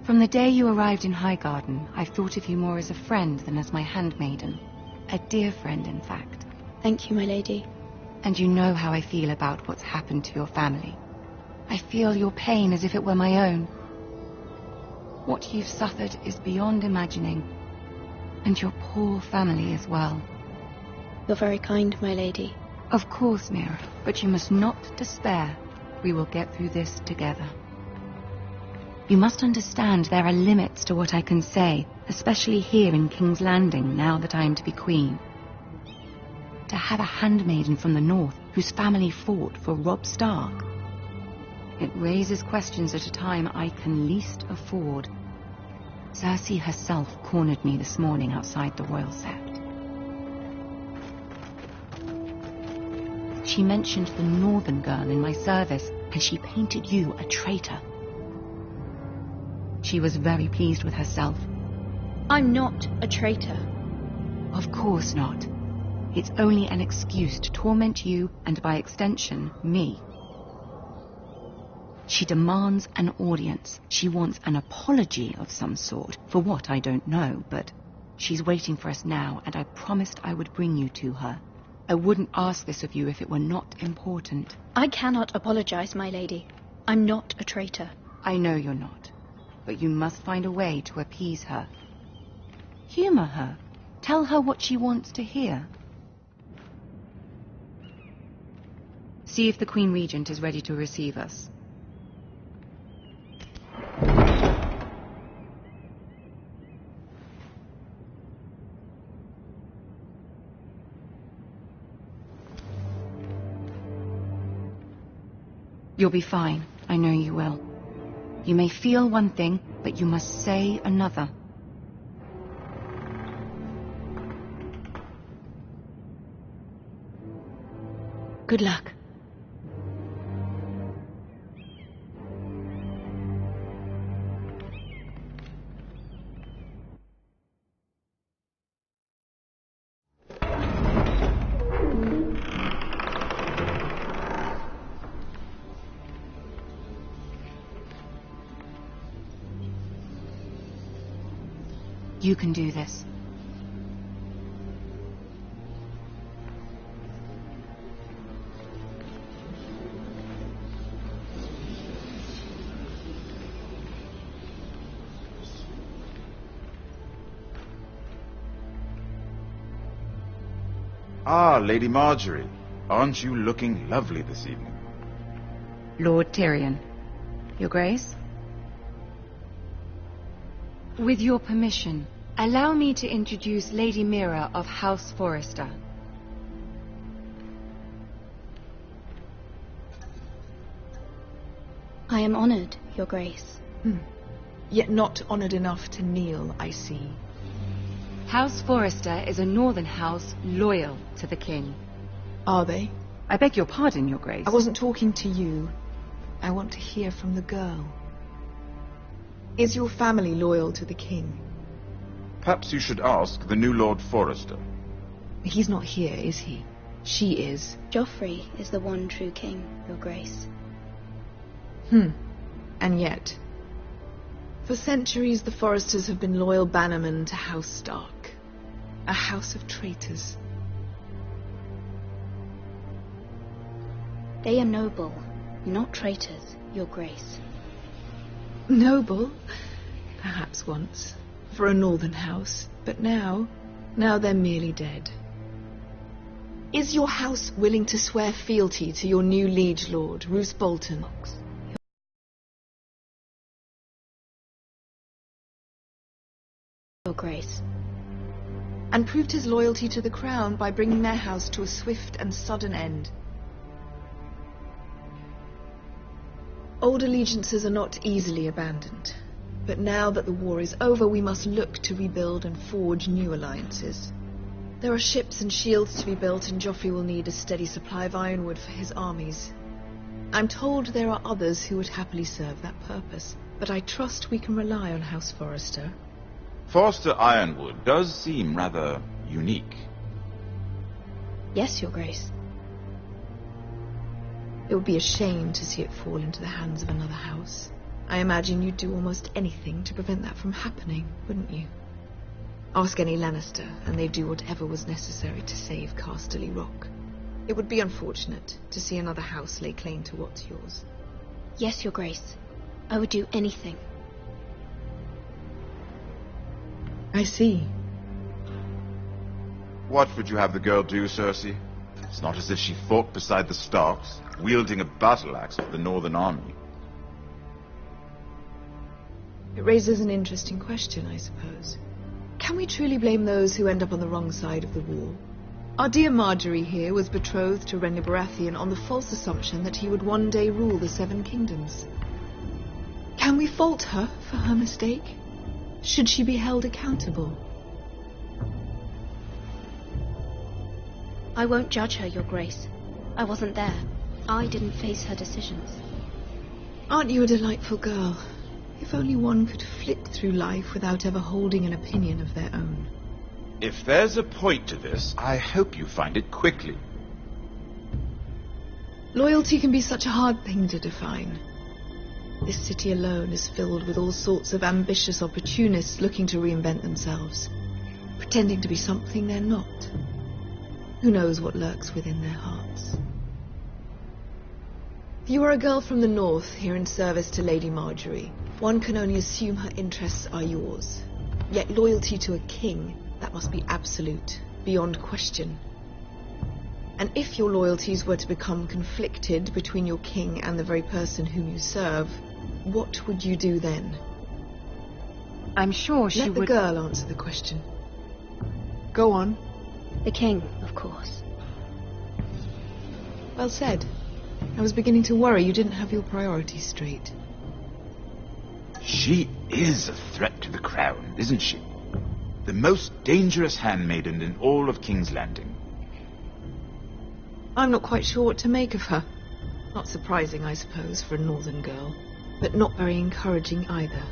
From the day you arrived in Highgarden, I've thought of you more as a friend than as my handmaiden. A dear friend, in fact. Thank you, my lady. And you know how I feel about what's happened to your family. I feel your pain as if it were my own. What you've suffered is beyond imagining. And your poor family as well. You're very kind, my lady. Of course, Mira, but you must not despair. We will get through this together. You must understand there are limits to what I can say, especially here in King's Landing, now that I am to be queen. To have a handmaiden from the north whose family fought for Robb Stark. It raises questions at a time I can least afford. Cersei herself cornered me this morning outside the Royal Sept. She mentioned the northern girl in my service, and she painted you a traitor. She was very pleased with herself. I'm not a traitor. Of course not. It's only an excuse to torment you and, by extension, me. She demands an audience. She wants an apology of some sort. For what, I don't know, but she's waiting for us now, and I promised I would bring you to her. I wouldn't ask this of you if it were not important. I cannot apologize, my lady. I'm not a traitor. I know you're not, but you must find a way to appease her. Humor her. Tell her what she wants to hear. See if the Queen Regent is ready to receive us. You'll be fine. I know you will. You may feel one thing, but you must say another. Good luck. You can do this. Ah, Lady Marjorie. Aren't you looking lovely this evening? Lord Tyrion. Your Grace? With your permission, allow me to introduce Lady Mira of House Forrester. I am honored, Your Grace. Yet not honored enough to kneel, I see. House Forrester is a northern house loyal to the king. Are they? I beg your pardon, Your Grace. I wasn't talking to you. I want to hear from the girl. Is your family loyal to the king? Perhaps you should ask the new Lord Forrester. He's not here, is he? She is. Joffrey is the one true king, Your Grace. And yet, for centuries the Forresters have been loyal bannermen to House Stark. A house of traitors. They are noble, not traitors, Your Grace. Noble? Perhaps once. For a northern house. But now they're merely dead. Is your house willing to swear fealty to your new liege lord, Roose Bolton? Your Grace. And proved his loyalty to the crown by bringing their house to a swift and sudden end. Old allegiances are not easily abandoned. But now that the war is over, we must look to rebuild and forge new alliances. There are ships and shields to be built, and Joffrey will need a steady supply of ironwood for his armies. I'm told there are others who would happily serve that purpose, but I trust we can rely on House Forrester. Forrester Ironwood does seem rather unique. Yes, Your Grace. It would be a shame to see it fall into the hands of another house. I imagine you'd do almost anything to prevent that from happening, wouldn't you? Ask any Lannister, and they'd do whatever was necessary to save Casterly Rock. It would be unfortunate to see another house lay claim to what's yours. Yes, Your Grace. I would do anything. I see. What would you have the girl do, Cersei? It's not as if she fought beside the Starks, wielding a battle axe for the Northern Army. It raises an interesting question, I suppose. Can we truly blame those who end up on the wrong side of the war? Our dear Marjorie here was betrothed to Renly Baratheon on the false assumption that he would one day rule the Seven Kingdoms. Can we fault her for her mistake? Should she be held accountable? I won't judge her, Your Grace. I wasn't there. I didn't face her decisions. Aren't you a delightful girl? If only one could flit through life without ever holding an opinion of their own. If there's a point to this, I hope you find it quickly. Loyalty can be such a hard thing to define. This city alone is filled with all sorts of ambitious opportunists looking to reinvent themselves, pretending to be something they're not. Who knows what lurks within their hearts? You are a girl from the north, here in service to Lady Marjorie. One can only assume her interests are yours. Yet loyalty to a king, that must be absolute, beyond question. And if your loyalties were to become conflicted between your king and the very person whom you serve, what would you do then? I'm sure she would... Let the girl answer the question. Go on. The king, of course. Well said. I was beginning to worry you didn't have your priorities straight. She is a threat to the crown, isn't she? The most dangerous handmaiden in all of King's Landing. I'm not quite sure what to make of her. Not surprising, I suppose, for a northern girl, but not very encouraging either.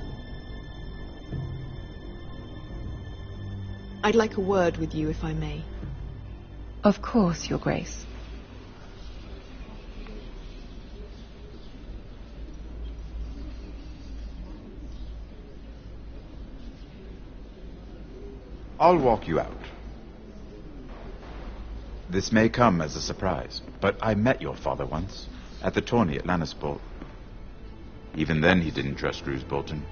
I'd like a word with you, if I may. Of course, Your Grace. I'll walk you out. This may come as a surprise, but I met your father once, at the tourney at Lannisport. Even then he didn't trust Roose Bolton.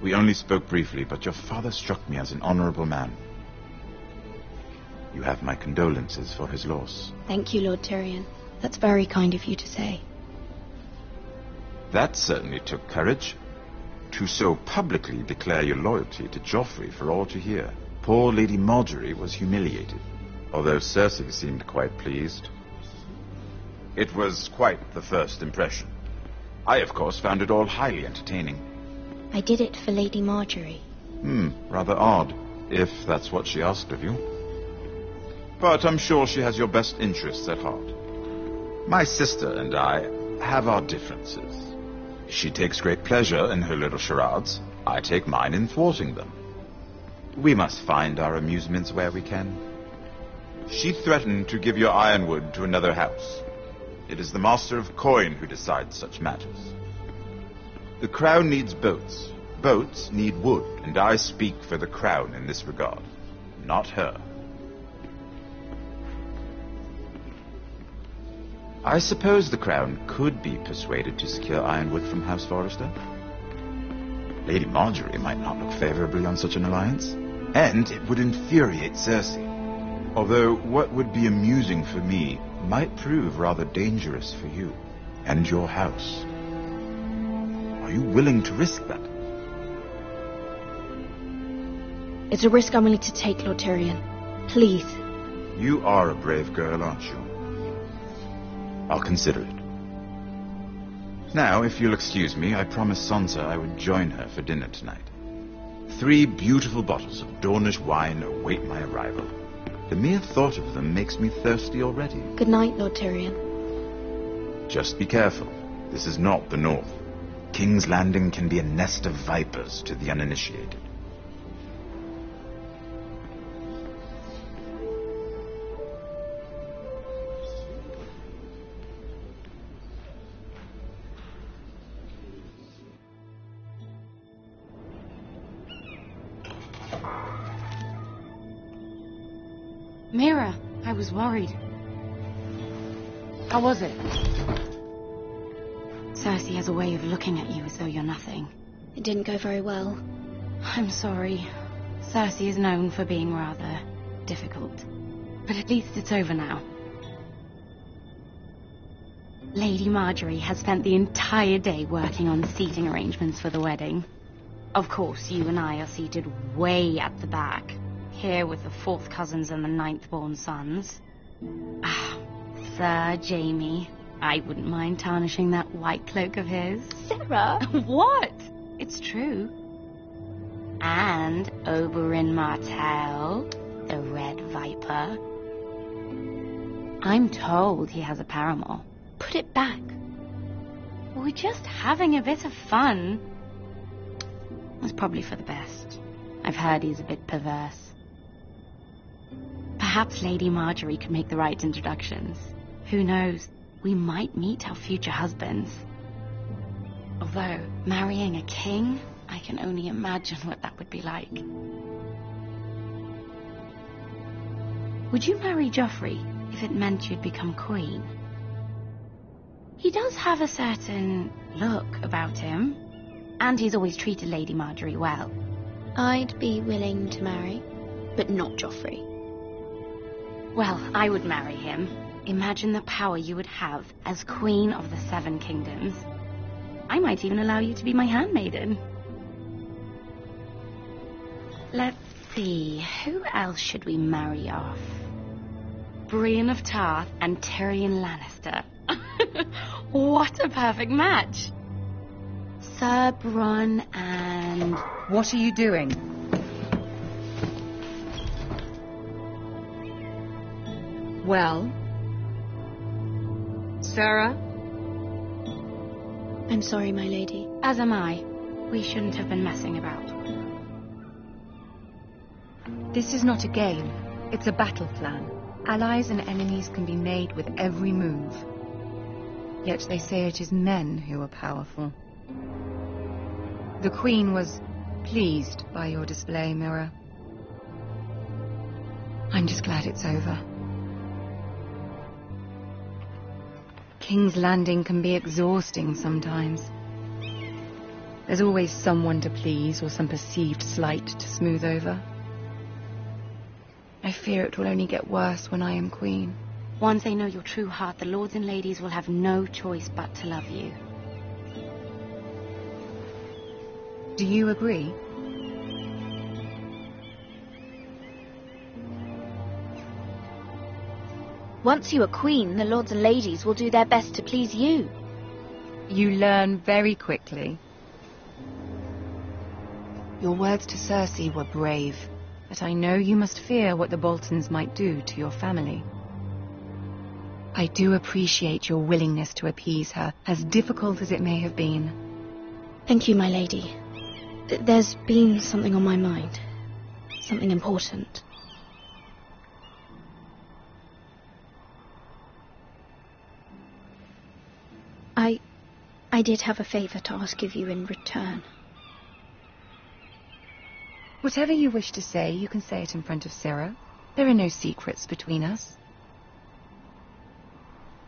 We only spoke briefly, but your father struck me as an honorable man. You have my condolences for his loss. Thank you, Lord Tyrion. That's very kind of you to say. That certainly took courage. To so publicly declare your loyalty to Joffrey for all to hear. Poor Lady Marjorie was humiliated, although Cersei seemed quite pleased. It was quite the first impression. I, of course, found it all highly entertaining. I did it for Lady Marjorie. Rather odd, if that's what she asked of you. But I'm sure she has your best interests at heart. My sister and I have our differences. She takes great pleasure in her little charades. I take mine in thwarting them. We must find our amusements where we can. She threatened to give your ironwood to another house. It is the Master of Coin who decides such matters. The crown needs boats. Boats need wood, and I speak for the crown in this regard, not her. I suppose the crown could be persuaded to secure ironwood from House Forrester. Lady Marjorie might not look favorably on such an alliance, and it would infuriate Cersei. Although what would be amusing for me might prove rather dangerous for you and your house. Are you willing to risk that? It's a risk I'm willing to take, Lord Tyrion. Please. You are a brave girl, aren't you? I'll consider it. Now, if you'll excuse me, I promised Sansa I would join her for dinner tonight. 3 beautiful bottles of Dornish wine await my arrival. The mere thought of them makes me thirsty already. Good night, Lord Tyrion. Just be careful. This is not the North. King's Landing can be a nest of vipers to the uninitiated. Mira, I was worried. How was it? Cersei has a way of looking at you as though you're nothing. It didn't go very well. I'm sorry. Cersei is known for being rather difficult. But at least it's over now. Lady Marjorie has spent the entire day working on the seating arrangements for the wedding. Of course, you and I are seated way at the back. Here with the 4th cousins and the 9th-born sons. Sir Jaime. I wouldn't mind tarnishing that white cloak of his. Sarah! What? It's true. And Oberyn Martell, the Red Viper. I'm told he has a paramour. Put it back. We're just having a bit of fun. It's probably for the best. I've heard he's a bit perverse. Perhaps Lady Marjorie could make the right introductions. Who knows? We might meet our future husbands. Although, marrying a king, I can only imagine what that would be like. Would you marry Joffrey if it meant you'd become queen? He does have a certain look about him, and he's always treated Lady Marjorie well. I'd be willing to marry, but not Joffrey. Well, I would marry him. Imagine the power you would have as Queen of the Seven Kingdoms. I might even allow you to be my handmaiden. Let's see, who else should we marry off? Brienne of Tarth and Tyrion Lannister. What a perfect match! Sir Bronn and... What are you doing? Well? Sarah? I'm sorry, my lady. As am I. We shouldn't have been messing about. This is not a game. It's a battle plan. Allies and enemies can be made with every move. Yet they say it is men who are powerful. The Queen was pleased by your display, Mira. I'm just glad it's over. King's Landing can be exhausting sometimes. There's always someone to please or some perceived slight to smooth over. I fear it will only get worse when I am queen. Once they know your true heart, the lords and ladies will have no choice but to love you. Do you agree? Once you are queen, the lords and ladies will do their best to please you. You learn very quickly. Your words to Cersei were brave, but I know you must fear what the Boltons might do to your family. I do appreciate your willingness to appease her, as difficult as it may have been. Thank you, my lady. There's been something on my mind. Something important. I did have a favor to ask of you in return. Whatever you wish to say, you can say it in front of Sarah. There are no secrets between us.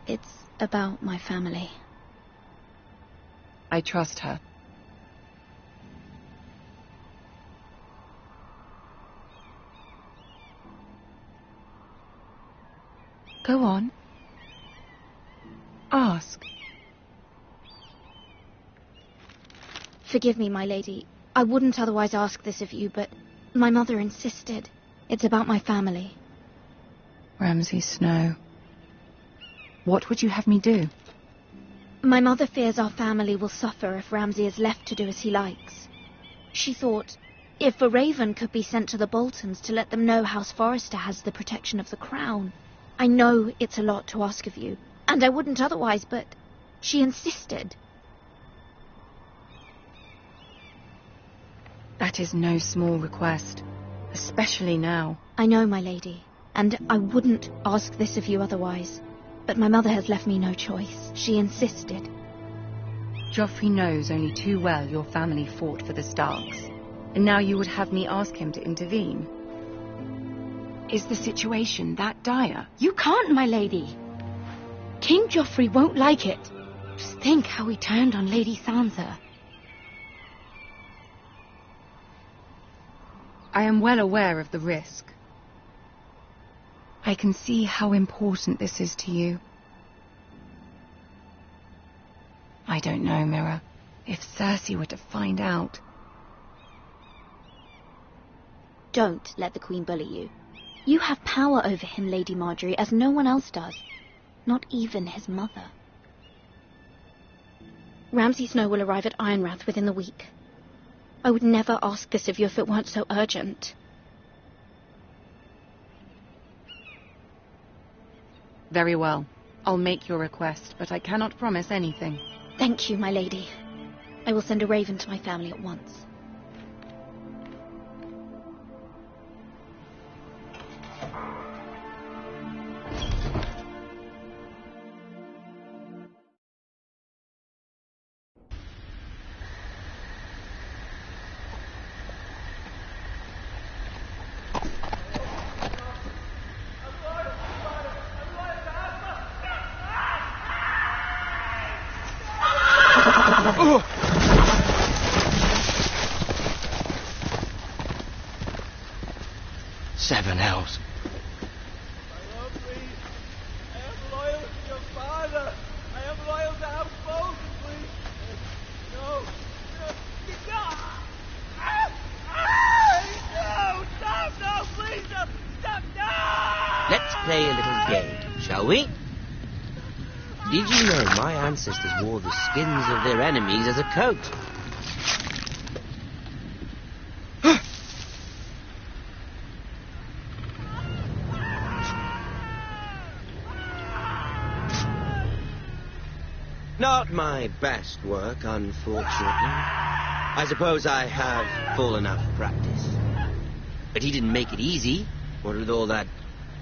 It's about my family. I trust her. Go on. Ask. Forgive me, my lady. I wouldn't otherwise ask this of you, but my mother insisted. It's about my family. Ramsay Snow. What would you have me do? My mother fears our family will suffer if Ramsay is left to do as he likes. She thought, if a raven could be sent to the Boltons to let them know House Forrester has the protection of the crown. I know it's a lot to ask of you, and I wouldn't otherwise, but she insisted. That is no small request, especially now. I know, my lady, and I wouldn't ask this of you otherwise. But my mother has left me no choice. She insisted. Joffrey knows only too well your family fought for the Starks, and now you would have me ask him to intervene. Is the situation that dire? You can't, my lady. King Joffrey won't like it. Just think how he turned on Lady Sansa. I am well aware of the risk. I can see how important this is to you. I don't know, Mira. If Cersei were to find out... Don't let the Queen bully you. You have power over him, Lady Marjorie, as no one else does. Not even his mother. Ramsay Snow will arrive at Ironrath within the week. I would never ask this of you if it weren't so urgent. Very well. I'll make your request, but I cannot promise anything. Thank you, my lady. I will send a raven to my family at once. Seven hells. Let's play a little game, shall we? Did you know my ancestors wore the skins of their enemies as a coat? Not my best work, unfortunately. I suppose I have full enough practice. But he didn't make it easy, what with all that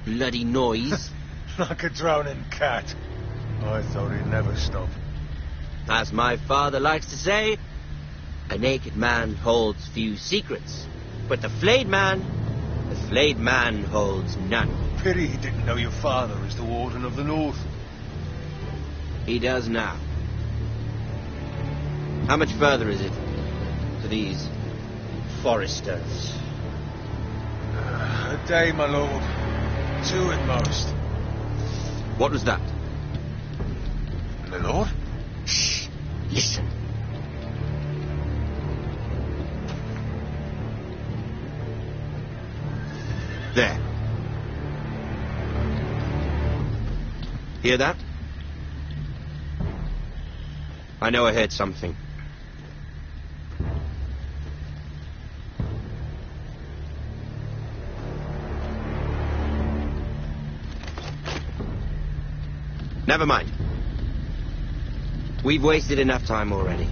bloody noise. Like a drowning cat. I thought he'd never stop. As my father likes to say, a naked man holds few secrets. But the flayed man holds none. Pity he didn't know your father is the Warden of the North. He does now. How much further is it to these foresters? A day, my lord. 2 at most. What was that? My lord? Shh! Listen. There. Hear that? I know I heard something. Never mind. We've wasted enough time already.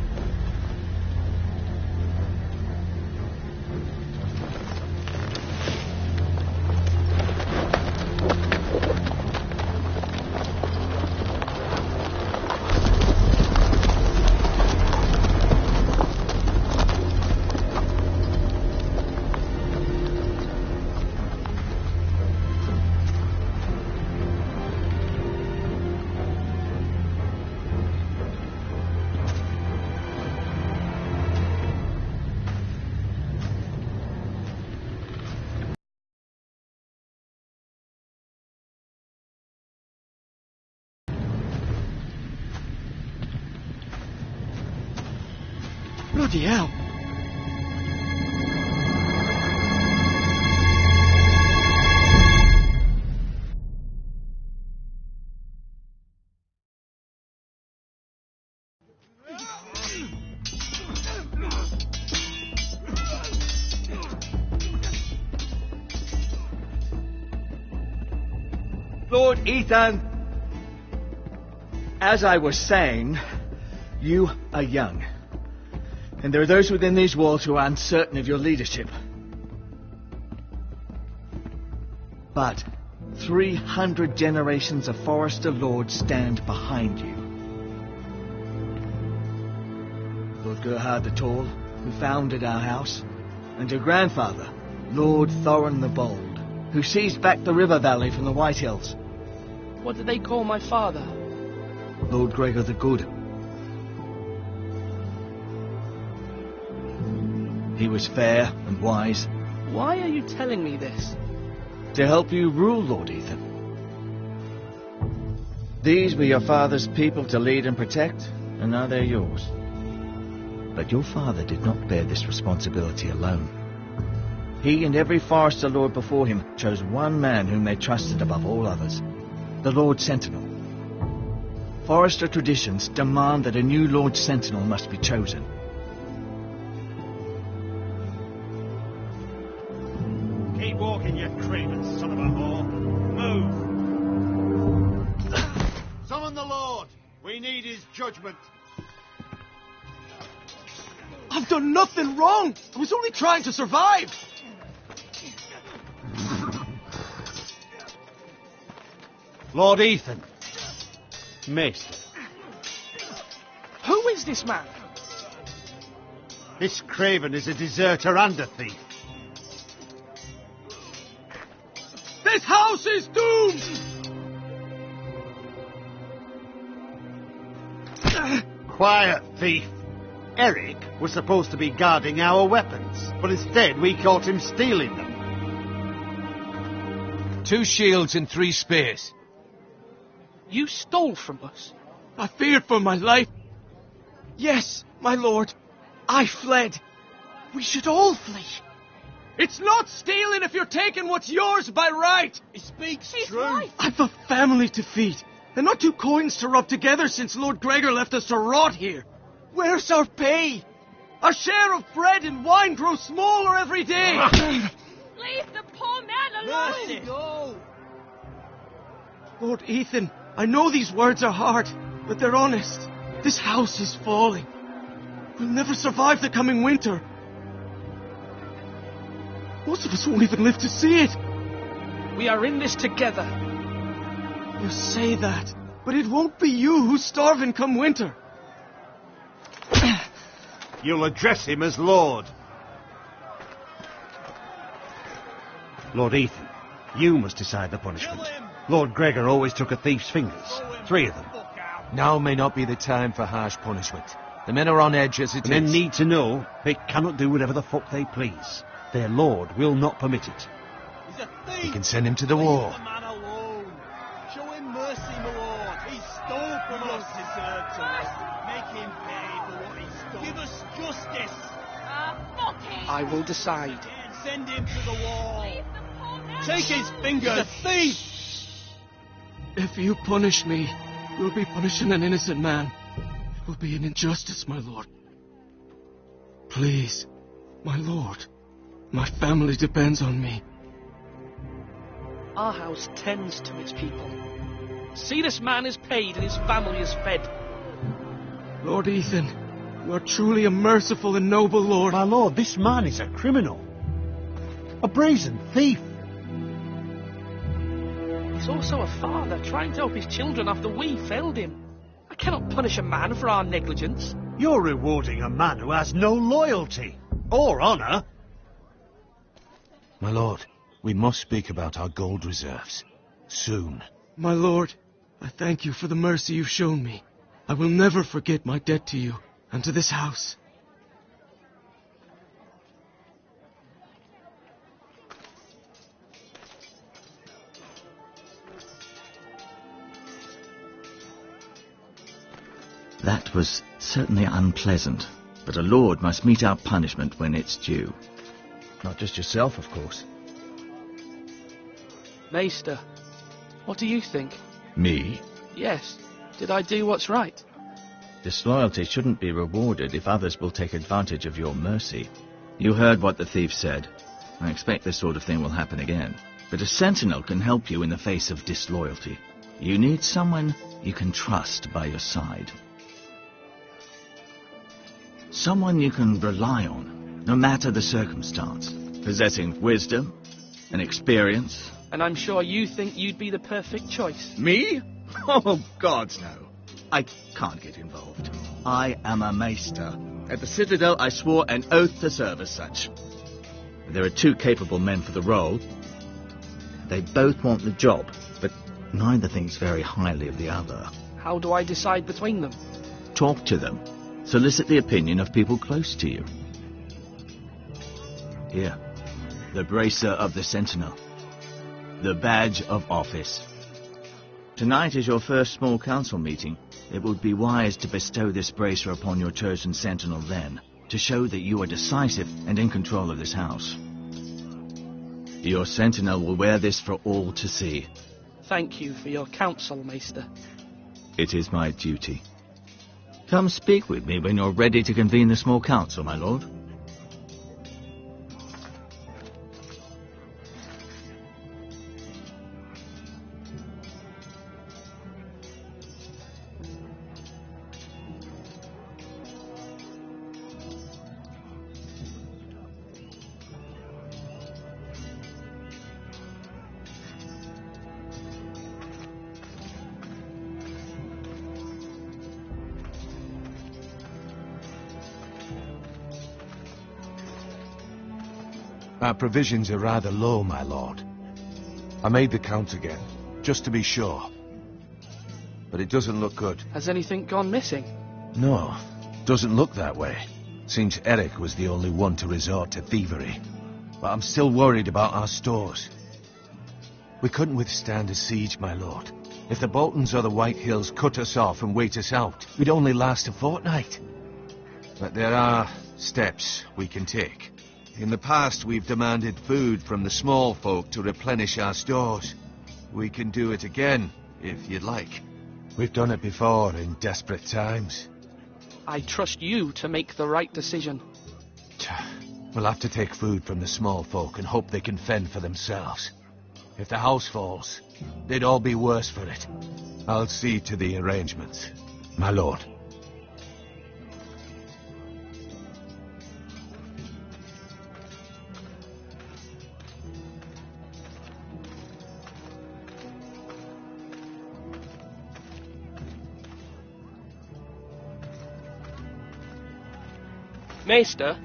Bloody hell. Lord Ethan, as I was saying, you are young. And there are those within these walls who are uncertain of your leadership. But 300 generations of Forester Lords stand behind you. Lord Gerhard the Tall, who founded our house, and your grandfather, Lord Thorin the Bold, who seized back the river valley from the White Hills. What did they call my father? Lord Gregor the Good. He was fair and wise. Why are you telling me this? To help you rule, Lord Ethan. These were your father's people to lead and protect, and now they're yours. But your father did not bear this responsibility alone. He and every Forester Lord before him chose one man whom they trusted above all others, the Lord Sentinel. Forester traditions demand that a new Lord Sentinel must be chosen. Keep walking, you craven son of a whore. Move! his judgment. I've done nothing wrong. I was only trying to survive. Lord Ethan. Maester. Who is this man? This craven is a deserter and a thief. This house is doomed! Quiet, thief. Eric was supposed to be guarding our weapons, but instead we caught him stealing them. 2 shields and 3 spears. You stole from us. I feared for my life. Yes, my lord. I fled. We should all flee. It's not stealing if you're taking what's yours by right. He speaks true. Right. I've a family to feed, and not 2 coins to rub together since Lord Gregor left us to rot here. Where's our pay? Our share of bread and wine grows smaller every day. Leave the poor man alone! Mercy. Go. Lord Ethan, I know these words are hard, but they're honest. This house is falling. We'll never survive the coming winter. Most of us won't even live to see it. We are in this together. You say that, but it won't be you who's starving come winter. You'll address him as Lord. Lord Ethan, you must decide the punishment. Lord Gregor always took a thief's fingers. 3 of them. Now may not be the time for harsh punishment. The men are on edge as it is. Men need to know they cannot do whatever the fuck they please. Their lord will not permit it. He's a thief! We can send him to the war. Leave the man alone. Show him mercy, my lord. He stole from us. Deserves us. Make him pay for what he stole. Give us justice. Fuck him! I will decide. Send him to the wall. Leave the poor man Take his fingers. He's a thief! If you punish me, you'll be punishing an innocent man. It will be an injustice, my lord. Please, my lord. My family depends on me. Our house tends to its people. See, this man is paid and his family is fed. Lord Ethan, you are truly a merciful and noble lord. My lord, this man is a criminal. A brazen thief. He's also a father trying to help his children after we failed him. I cannot punish a man for our negligence. You're rewarding a man who has no loyalty or honour. My lord, we must speak about our gold reserves. Soon. My lord, I thank you for the mercy you've shown me. I will never forget my debt to you and to this house. That was certainly unpleasant, but a lord must mete out punishment when it's due. Not just yourself, of course. Maester, what do you think? Me? Yes. Did I do what's right? Disloyalty shouldn't be rewarded if others will take advantage of your mercy. You heard what the thief said. I expect this sort of thing will happen again. But a sentinel can help you in the face of disloyalty. You need someone you can trust by your side. Someone you can rely on, no matter the circumstance. Possessing wisdom and experience. And I'm sure you think you'd be the perfect choice. Me? Oh, gods, no. I can't get involved. I am a maester. At the Citadel, I swore an oath to serve as such. There are 2 capable men for the role. They both want the job, but neither thinks very highly of the other. How do I decide between them? Talk to them. Solicit the opinion of people close to you. Here, the bracer of the Sentinel. The badge of office. Tonight is your first small council meeting. It would be wise to bestow this bracer upon your chosen Sentinel then, to show that you are decisive and in control of this house. Your Sentinel will wear this for all to see. Thank you for your counsel, Maester. It is my duty. Come speak with me when you're ready to convene the small council, my lord. Our provisions are rather low, my lord. I made the count again, just to be sure. But it doesn't look good. Has anything gone missing? No, doesn't look that way. Seems Eric was the only one to resort to thievery. But I'm still worried about our stores. We couldn't withstand a siege, my lord. If the Boltons or the White Hills cut us off and wait us out, we'd only last a fortnight. But there are steps we can take. In the past, we've demanded food from the small folk to replenish our stores. We can do it again, if you'd like. We've done it before in desperate times. I trust you to make the right decision. We'll have to take food from the small folk and hope they can fend for themselves. If the house falls, they'd all be worse for it. I'll see to the arrangements, my lord. Maester?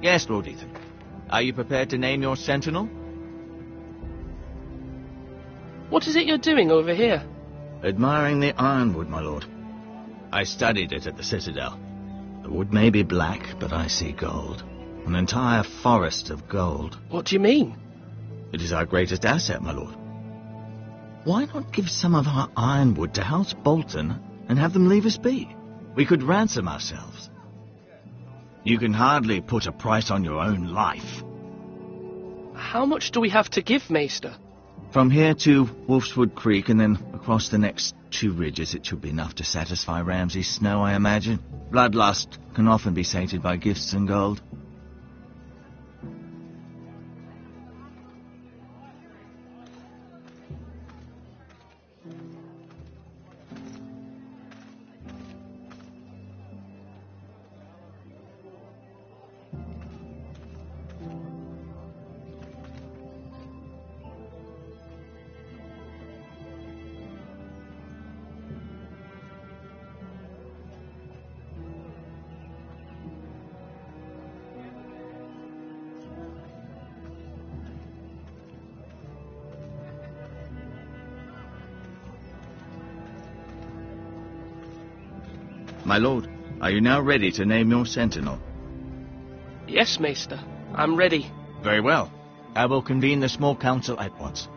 Yes, Lord Ethan. Are you prepared to name your sentinel? What is it you're doing over here? Admiring the ironwood, my lord. I studied it at the Citadel. The wood may be black, but I see gold. An entire forest of gold. What do you mean? It is our greatest asset, my lord. Why not give some of our ironwood to House Bolton and have them leave us be? We could ransom ourselves. You can hardly put a price on your own life. How much do we have to give, Maester? From here to Wolfswood Creek and then across the next 2 ridges, it should be enough to satisfy Ramsay Snow, I imagine. Bloodlust can often be sated by gifts and gold. My lord, are you now ready to name your sentinel? Yes, Maester. I'm ready. Very well. I will convene the small council at once.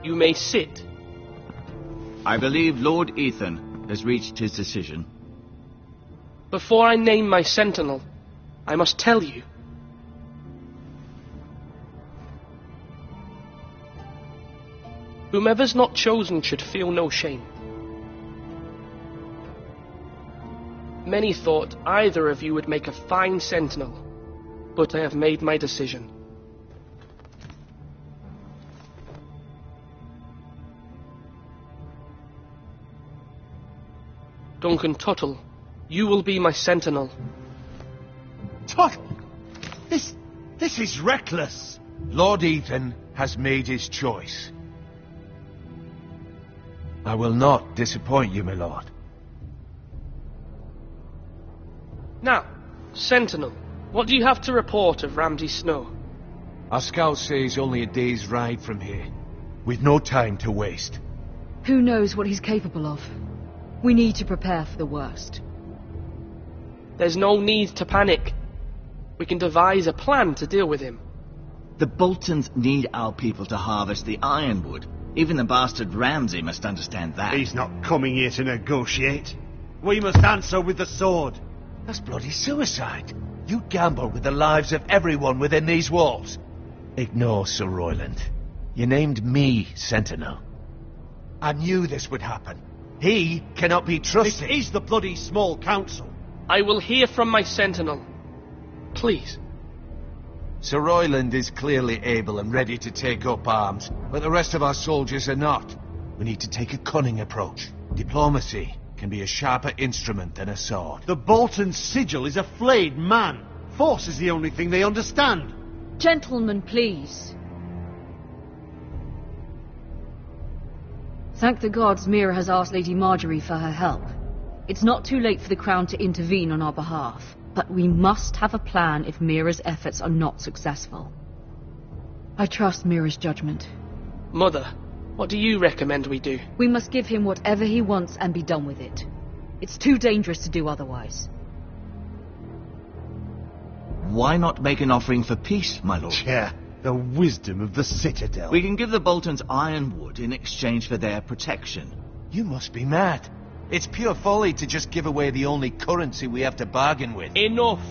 You may sit. I believe Lord Ethan has reached his decision. Before I name my sentinel, I must tell you. Whomever's not chosen should feel no shame. Many thought either of you would make a fine sentinel, but I have made my decision. Duncan Tuttle, you will be my sentinel. Tut! This is reckless. Lord Ethan has made his choice. I will not disappoint you, my lord. Now, sentinel, what do you have to report of Ramsay Snow? Our scouts say he's only a day's ride from here. We've no time to waste. Who knows what he's capable of? We need to prepare for the worst. There's no need to panic. We can devise a plan to deal with him. The Boltons need our people to harvest the ironwood. Even the bastard Ramsay must understand that. He's not coming here to negotiate. We must answer with the sword. That's bloody suicide. You gamble with the lives of everyone within these walls. Ignore Sir Royland. You named me Sentinel. I knew this would happen. He cannot be trusted. This is the bloody small council. I will hear from my sentinel. Please. Sir Royland is clearly able and ready to take up arms, but the rest of our soldiers are not. We need to take a cunning approach. Diplomacy can be a sharper instrument than a sword. The Bolton sigil is a flayed man. Force is the only thing they understand. Gentlemen, please. Thank the gods Mira has asked Lady Marjorie for her help. It's not too late for the Crown to intervene on our behalf, but we must have a plan if Mira's efforts are not successful. I trust Mira's judgment. Mother, what do you recommend we do? We must give him whatever he wants and be done with it. It's too dangerous to do otherwise. Why not make an offering for peace, my lord? Yeah, the wisdom of the Citadel. We can give the Boltons ironwood in exchange for their protection. You must be mad. It's pure folly to just give away the only currency we have to bargain with. Enough!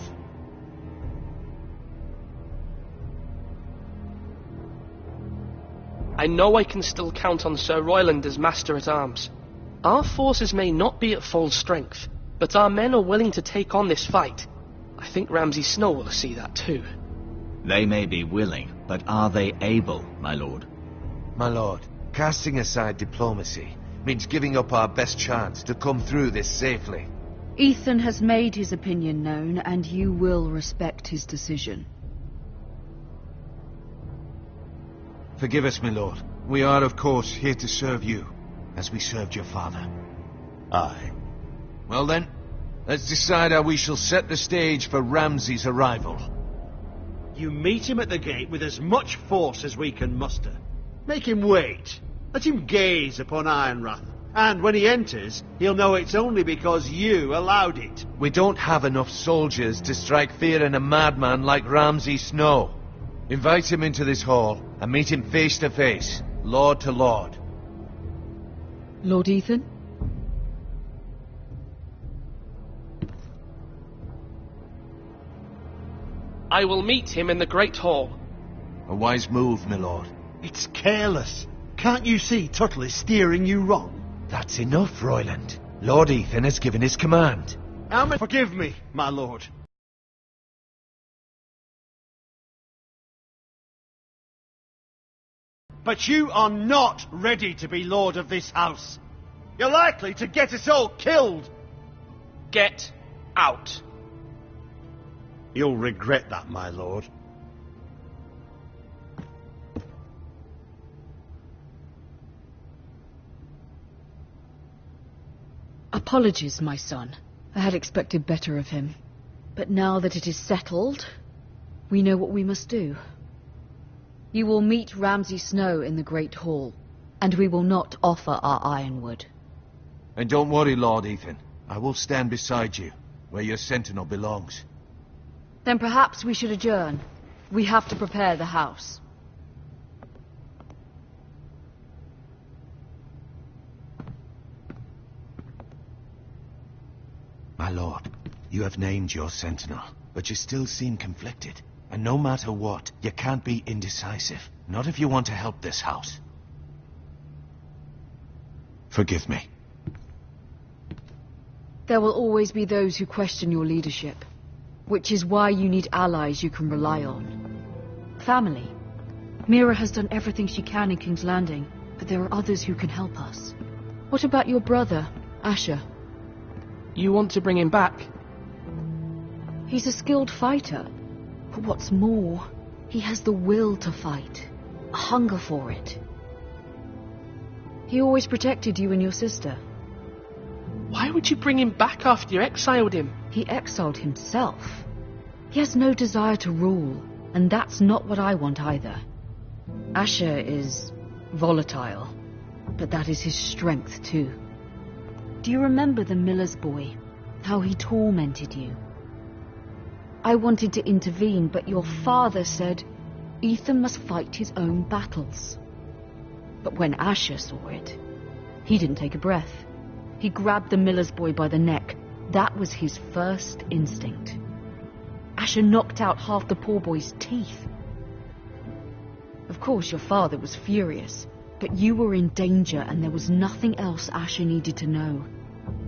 I know I can still count on Sir Royland as Master-at-Arms. Our forces may not be at full strength, but our men are willing to take on this fight. I think Ramsay Snow will see that too. They may be willing, but are they able, my lord? My lord, casting aside diplomacy means giving up our best chance to come through this safely. Ethan has made his opinion known, and you will respect his decision. Forgive us, my lord. We are, of course, here to serve you, as we served your father. Aye. Well then, let's decide how we shall set the stage for Ramsay's arrival. You meet him at the gate with as much force as we can muster. Make him wait. Let him gaze upon Ironrath. And when he enters, he'll know it's only because you allowed it. We don't have enough soldiers to strike fear in a madman like Ramsay Snow. Invite him into this hall and meet him face to face, lord to lord. Lord Ethan? I will meet him in the Great Hall. A wise move, my lord. It's careless. Can't you see Tuttle is steering you wrong? That's enough, Royland. Lord Ethan has given his command. Forgive me, my lord. But you are not ready to be lord of this house. You're likely to get us all killed. Get out. You'll regret that, my lord. Apologies, my son. I had expected better of him. But now that it is settled, we know what we must do. You will meet Ramsay Snow in the Great Hall, and we will not offer our ironwood. And don't worry, Lord Ethan. I will stand beside you, where your sentinel belongs. Then perhaps we should adjourn. We have to prepare the house. My lord, you have named your sentinel, but you still seem conflicted. And no matter what, you can't be indecisive. Not if you want to help this house. Forgive me. There will always be those who question your leadership, which is why you need allies you can rely on. Family. Mira has done everything she can in King's Landing, but there are others who can help us. What about your brother, Asher? You want to bring him back? He's a skilled fighter. But what's more, he has the will to fight, a hunger for it. He always protected you and your sister. Why would you bring him back after you exiled him? He exiled himself. He has no desire to rule, and that's not what I want either. Asher is volatile, but that is his strength too. Do you remember the miller's boy? How he tormented you? I wanted to intervene, but your father said Ethan must fight his own battles. But when Asher saw it, he didn't take a breath. He grabbed the miller's boy by the neck. That was his first instinct. Asher knocked out half the poor boy's teeth. Of course, your father was furious. But you were in danger and there was nothing else Asher needed to know.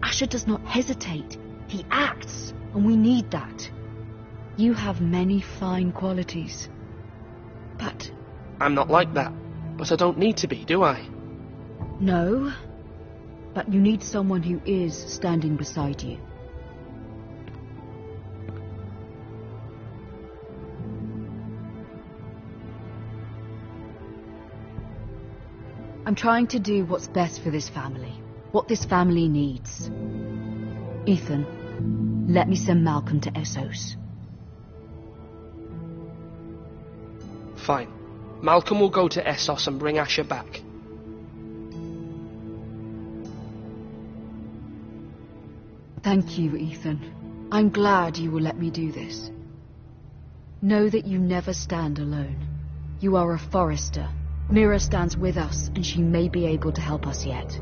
Asher does not hesitate. He acts, and we need that. You have many fine qualities. But... I'm not like that. But I don't need to be, do I? No. But you need someone who is standing beside you. I'm trying to do what's best for this family. What this family needs. Ethan, let me send Malcolm to Essos. Fine. Malcolm will go to Essos and bring Asher back. Thank you, Ethan. I'm glad you will let me do this. Know that you never stand alone. You are a Forrester. Mira stands with us, and she may be able to help us yet.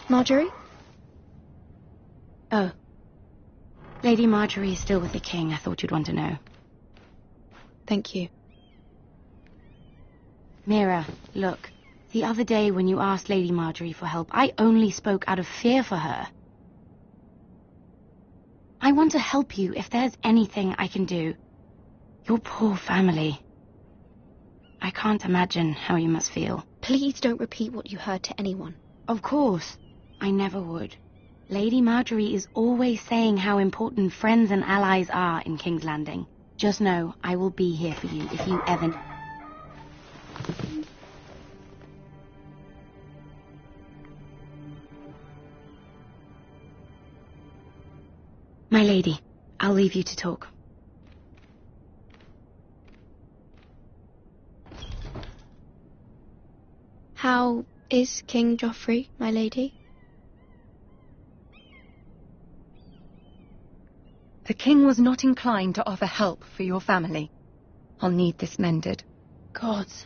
Marjorie? Oh. Lady Marjorie is still with the king. I thought you'd want to know. Thank you. Mira, look. The other day when you asked Lady Marjorie for help, I only spoke out of fear for her. I want to help you if there's anything I can do. Your poor family. I can't imagine how you must feel. Please don't repeat what you heard to anyone. Of course. I never would. Lady Marjorie is always saying how important friends and allies are in King's Landing. Just know, I will be here for you if you ever... My lady, I'll leave you to talk. How is King Joffrey, my lady? The king was not inclined to offer help for your family. I'll need this mended. Gods.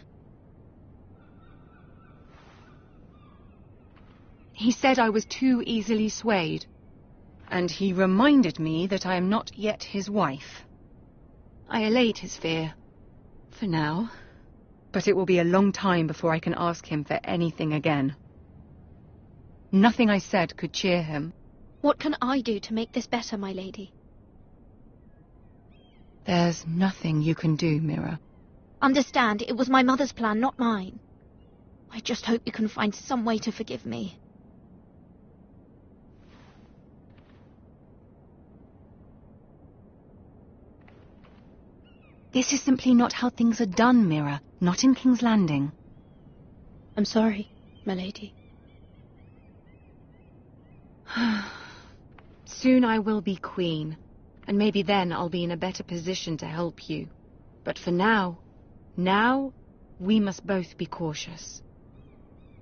He said I was too easily swayed. And he reminded me that I am not yet his wife. I allayed his fear. For now. But it will be a long time before I can ask him for anything again. Nothing I said could cheer him. What can I do to make this better, my lady? There's nothing you can do, Mira. Understand, it was my mother's plan, not mine. I just hope you can find some way to forgive me. This is simply not how things are done, Mira. Not in King's Landing. I'm sorry, my lady. Soon I will be queen, and maybe then I'll be in a better position to help you. But for now, we must both be cautious.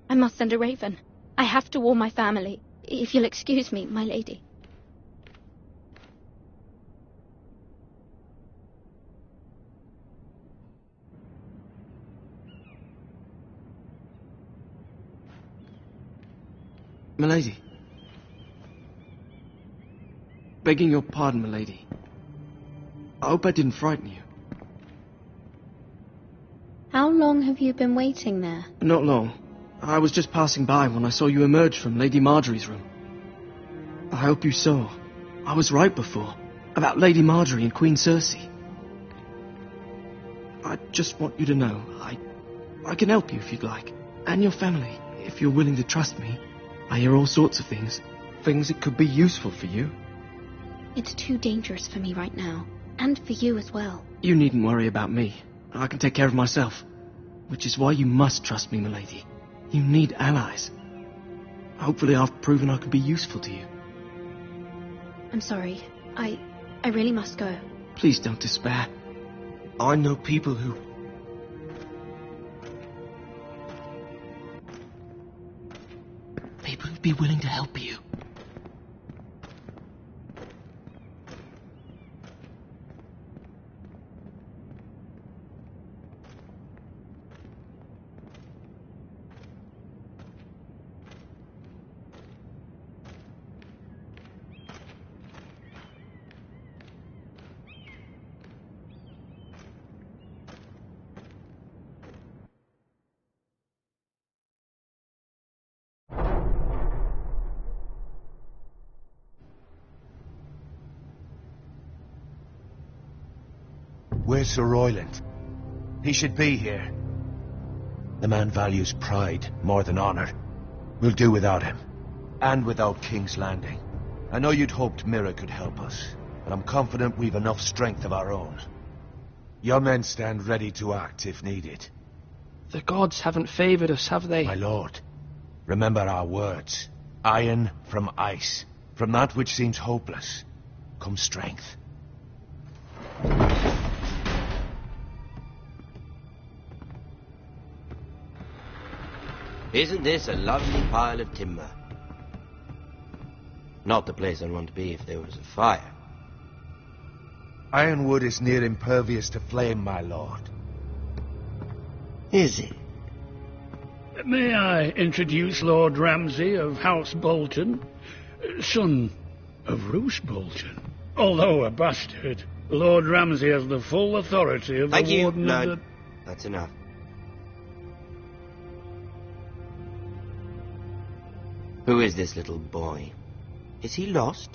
I must send a raven. I have to warn my family. If you'll excuse me, my lady. Milady. Begging your pardon, milady. I hope I didn't frighten you. How long have you been waiting there? Not long. I was just passing by when I saw you emerge from Lady Marjorie's room. I hope you saw. I was right before, about Lady Marjorie and Queen Cersei. I just want you to know, I can help you if you'd like. And your family, if you're willing to trust me. I hear all sorts of things. Things that could be useful for you. It's too dangerous for me right now. And for you as well. You needn't worry about me. I can take care of myself. Which is why you must trust me, milady. You need allies. Hopefully I've proven I can be useful to you. I'm sorry. I really must go. Please don't despair. I know people who... People who'd be willing to help you. Where's Sir Royland? He should be here. The man values pride more than honor. We'll do without him. And without King's Landing. I know you'd hoped Mira could help us, but I'm confident we've enough strength of our own. Your men stand ready to act if needed. The gods haven't favored us, have they? My lord, remember our words. Iron from ice. From that which seems hopeless comes strength. Isn't this a lovely pile of timber? Not the place I'd want to be if there was a fire. Ironwood is near impervious to flame, my lord. Is it? May I introduce Lord Ramsay of House Bolton, son of Roose Bolton. Although a bastard, Lord Ramsay has the full authority of Thank the you. Warden No, of the... that's enough. Who is this little boy? Is he lost?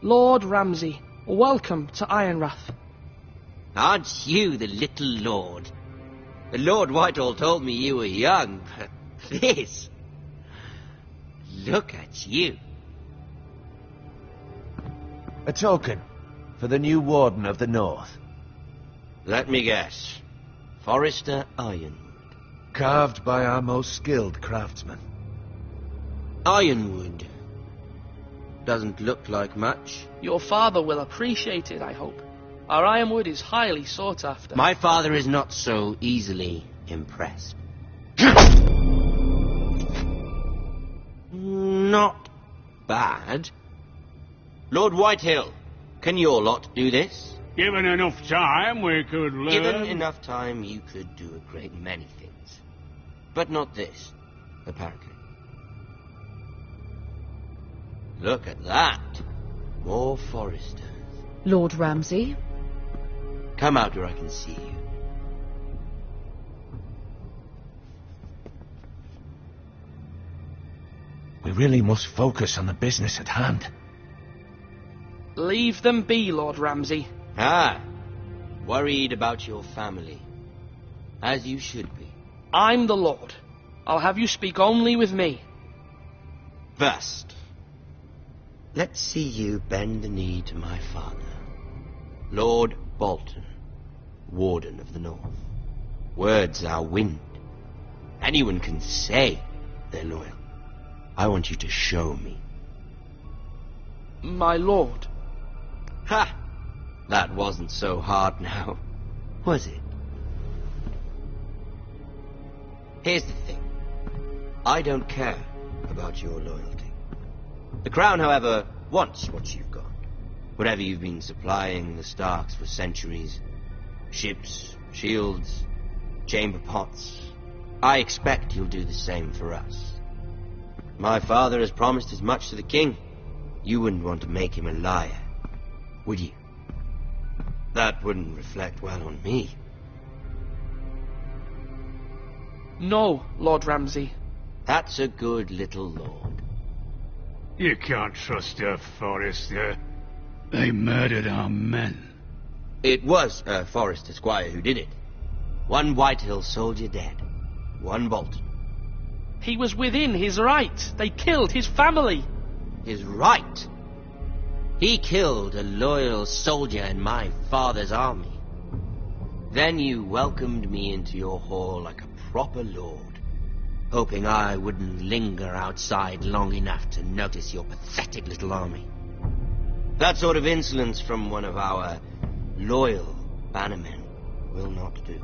Lord Ramsay, welcome to Ironrath. Aren't you the little lord? The Lord Whitehall told me you were young, but this... Look at you. A token for the new Warden of the North. Let me guess. Forrester Ironwood. Carved by our most skilled craftsmen. Ironwood. Doesn't look like much. Your father will appreciate it, I hope. Our ironwood is highly sought after. My father is not so easily impressed. Not bad. Lord Whitehill, can your lot do this? Given enough time, we could learn... Given enough time, you could do a great many things. But not this, apparently. Look at that. More Foresters. Lord Ramsay? Come out where I can see you. We really must focus on the business at hand. Leave them be, Lord Ramsay. Ah, worried about your family. As you should be. I'm the Lord. I'll have you speak only with me. First, let's see you bend the knee to my father, Lord Bolton, Warden of the North. Words are wind. Anyone can say they're loyal. I want you to show me. My lord. Ha! That wasn't so hard now, was it? Here's the thing. I don't care about your loyalty. The Crown, however, wants what you've got. Whatever you've been supplying the Starks for centuries. Ships, shields, chamber pots. I expect you'll do the same for us. My father has promised as much to the king. You wouldn't want to make him a liar, would you? That wouldn't reflect well on me. No, Lord Ramsay. That's a good little lord. You can't trust her, Forrester. They murdered our men. It was a Forrester squire who did it. One Whitehill soldier dead. One Bolton. He was within his right. They killed his family. His right? He killed a loyal soldier in my father's army. Then you welcomed me into your hall like a proper lord, hoping I wouldn't linger outside long enough to notice your pathetic little army. That sort of insolence from one of our loyal bannermen will not do.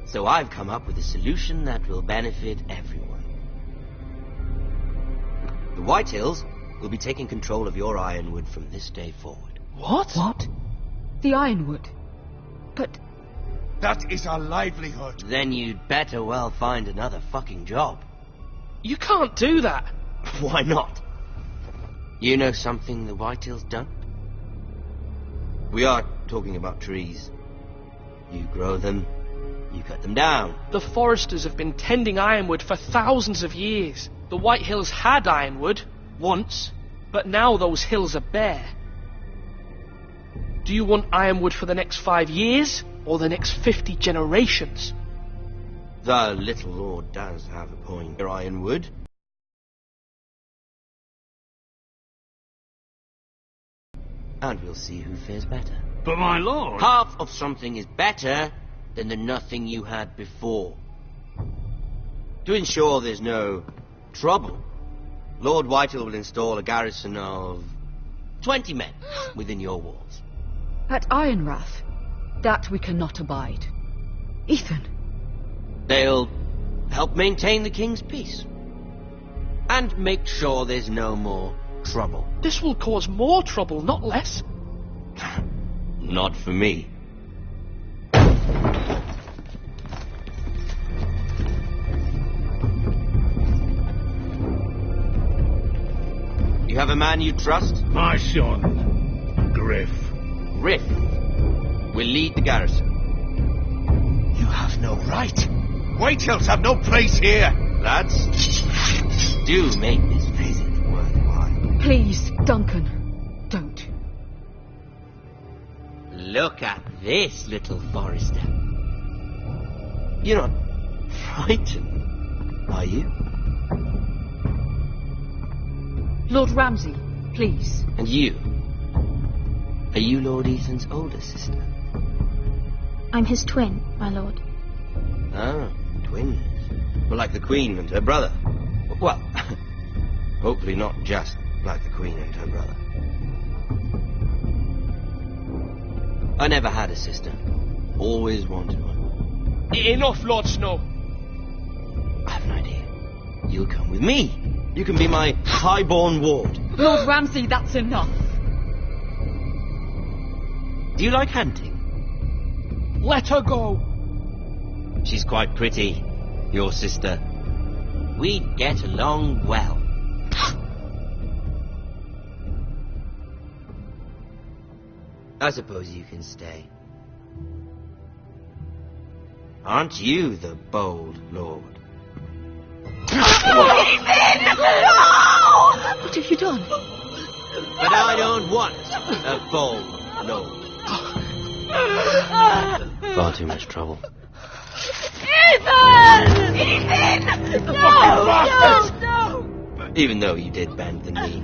So I've come up with a solution that will benefit everyone. The Whitehills will be taking control of your ironwood from this day forward. What? What? The ironwood? But... That is our livelihood. Then you'd better well find another fucking job. You can't do that. Why not? You know something the Whitehills don't? We are talking about trees. You grow them, you cut them down. The Foresters have been tending ironwood for thousands of years. The Whitehills had ironwood, once, but now those hills are bare. Do you want ironwood for the next 5 years, or the next 50 generations? The little lord does have a point. Your ironwood. And we'll see who fares better. But my lord... Half of something is better than the nothing you had before. To ensure there's no trouble, Lord Whitehill will install a garrison of 20 men within your walls. At Ironrath, that we cannot abide. Ethan. They'll help maintain the king's peace. And make sure there's no more trouble. This will cause more trouble, not less. Not for me. You have a man you trust? My son, Griff. Griff will lead the garrison. You have no right. Whitehills have no place here. Lads, do make this visit worthwhile. Please, Duncan, don't. Look at this, little Forrester. You're not frightened, are you? Lord Ramsay, please. And you? Are you Lord Ethan's older sister? I'm his twin, my lord. Ah, twins. Well, like the Queen and her brother. Well, hopefully not just like the Queen and her brother. I never had a sister. Always wanted one. Enough, Lord Snow. I have an idea. You'll come with me. You can be my highborn ward. Lord Ramsay, that's enough. Do you like hunting? Let her go. She's quite pretty, your sister. We'd get along well. I suppose you can stay. Aren't you the bold lord? What have you done? But I don't want a bold lord. Far too much trouble. Ethan! Ethan! No! Even though you did bend the knee.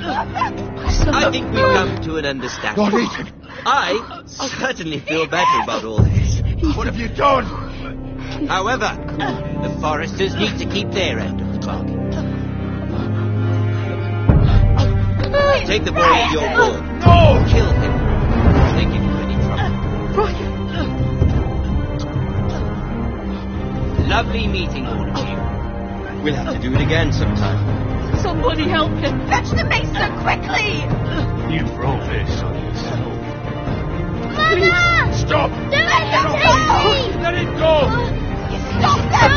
I think we've come to an understanding. Lord Ethan! I certainly feel better about all this. What have you done? However, the Foresters need to keep their end of the bargain. Take the boy at your word. No! Kill him. They give you any trouble. Lovely meeting all of you. We'll have to do it again sometime. Somebody help him. Fetch the maester quickly! You brought this on yourself. Mother! Stop! Let it go! Let it go! Stop them!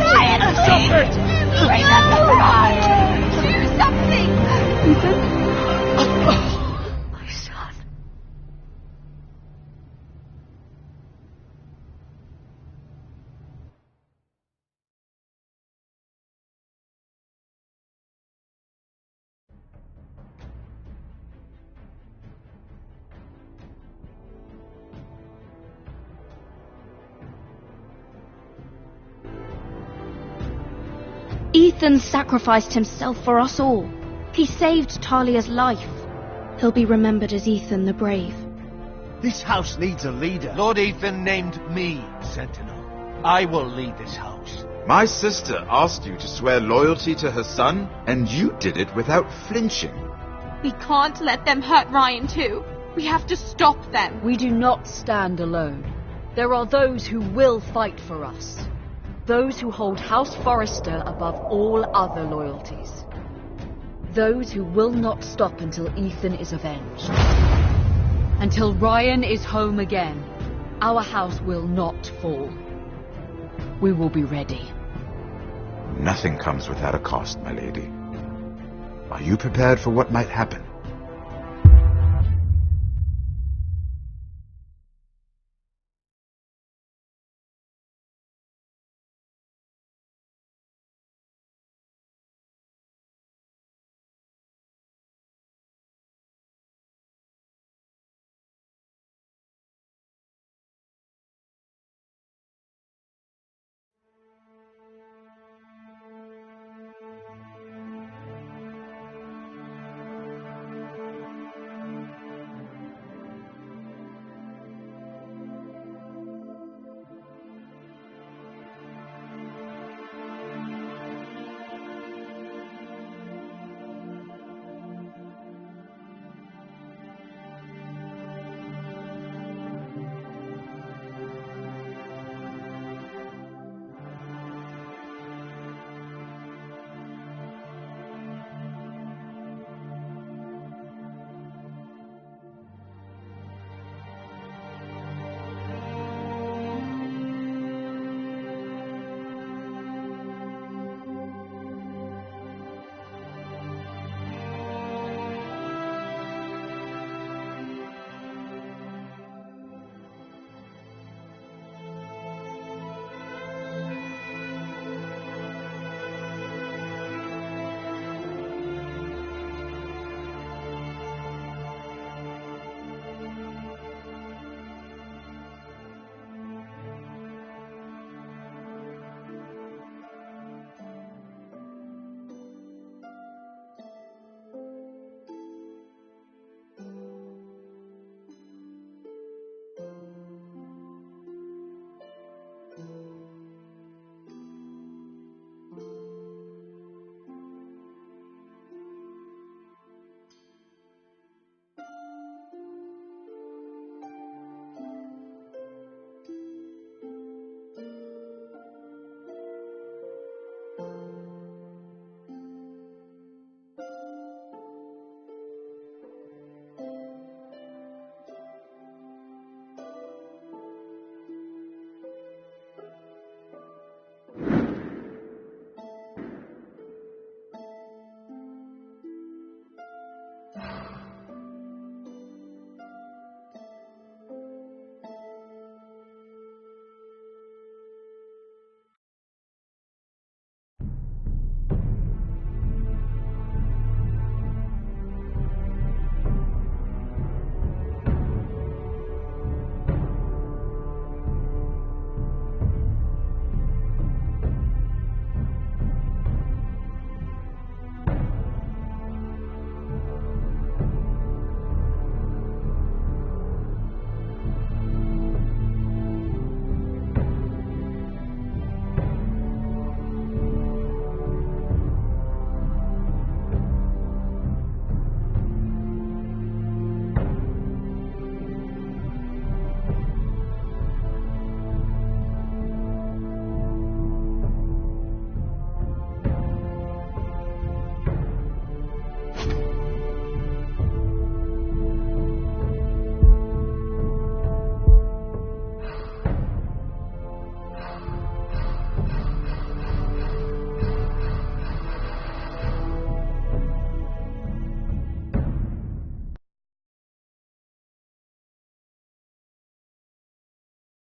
Quiet, Stop it! Bring them to fire! Do something! My son. Ethan sacrificed himself for us all. He saved Talia's life. He'll be remembered as Ethan the Brave. This house needs a leader. Lord Ethan named me Sentinel. I will lead this house. My sister asked you to swear loyalty to her son, and you did it without flinching. We can't let them hurt Ryan too. We have to stop them. We do not stand alone. There are those who will fight for us. Those who hold House Forrester above all other loyalties. Those who will not stop until Ethan is avenged. Until Ryan is home again, our house will not fall. We will be ready. Nothing comes without a cost, my lady. Are you prepared for what might happen?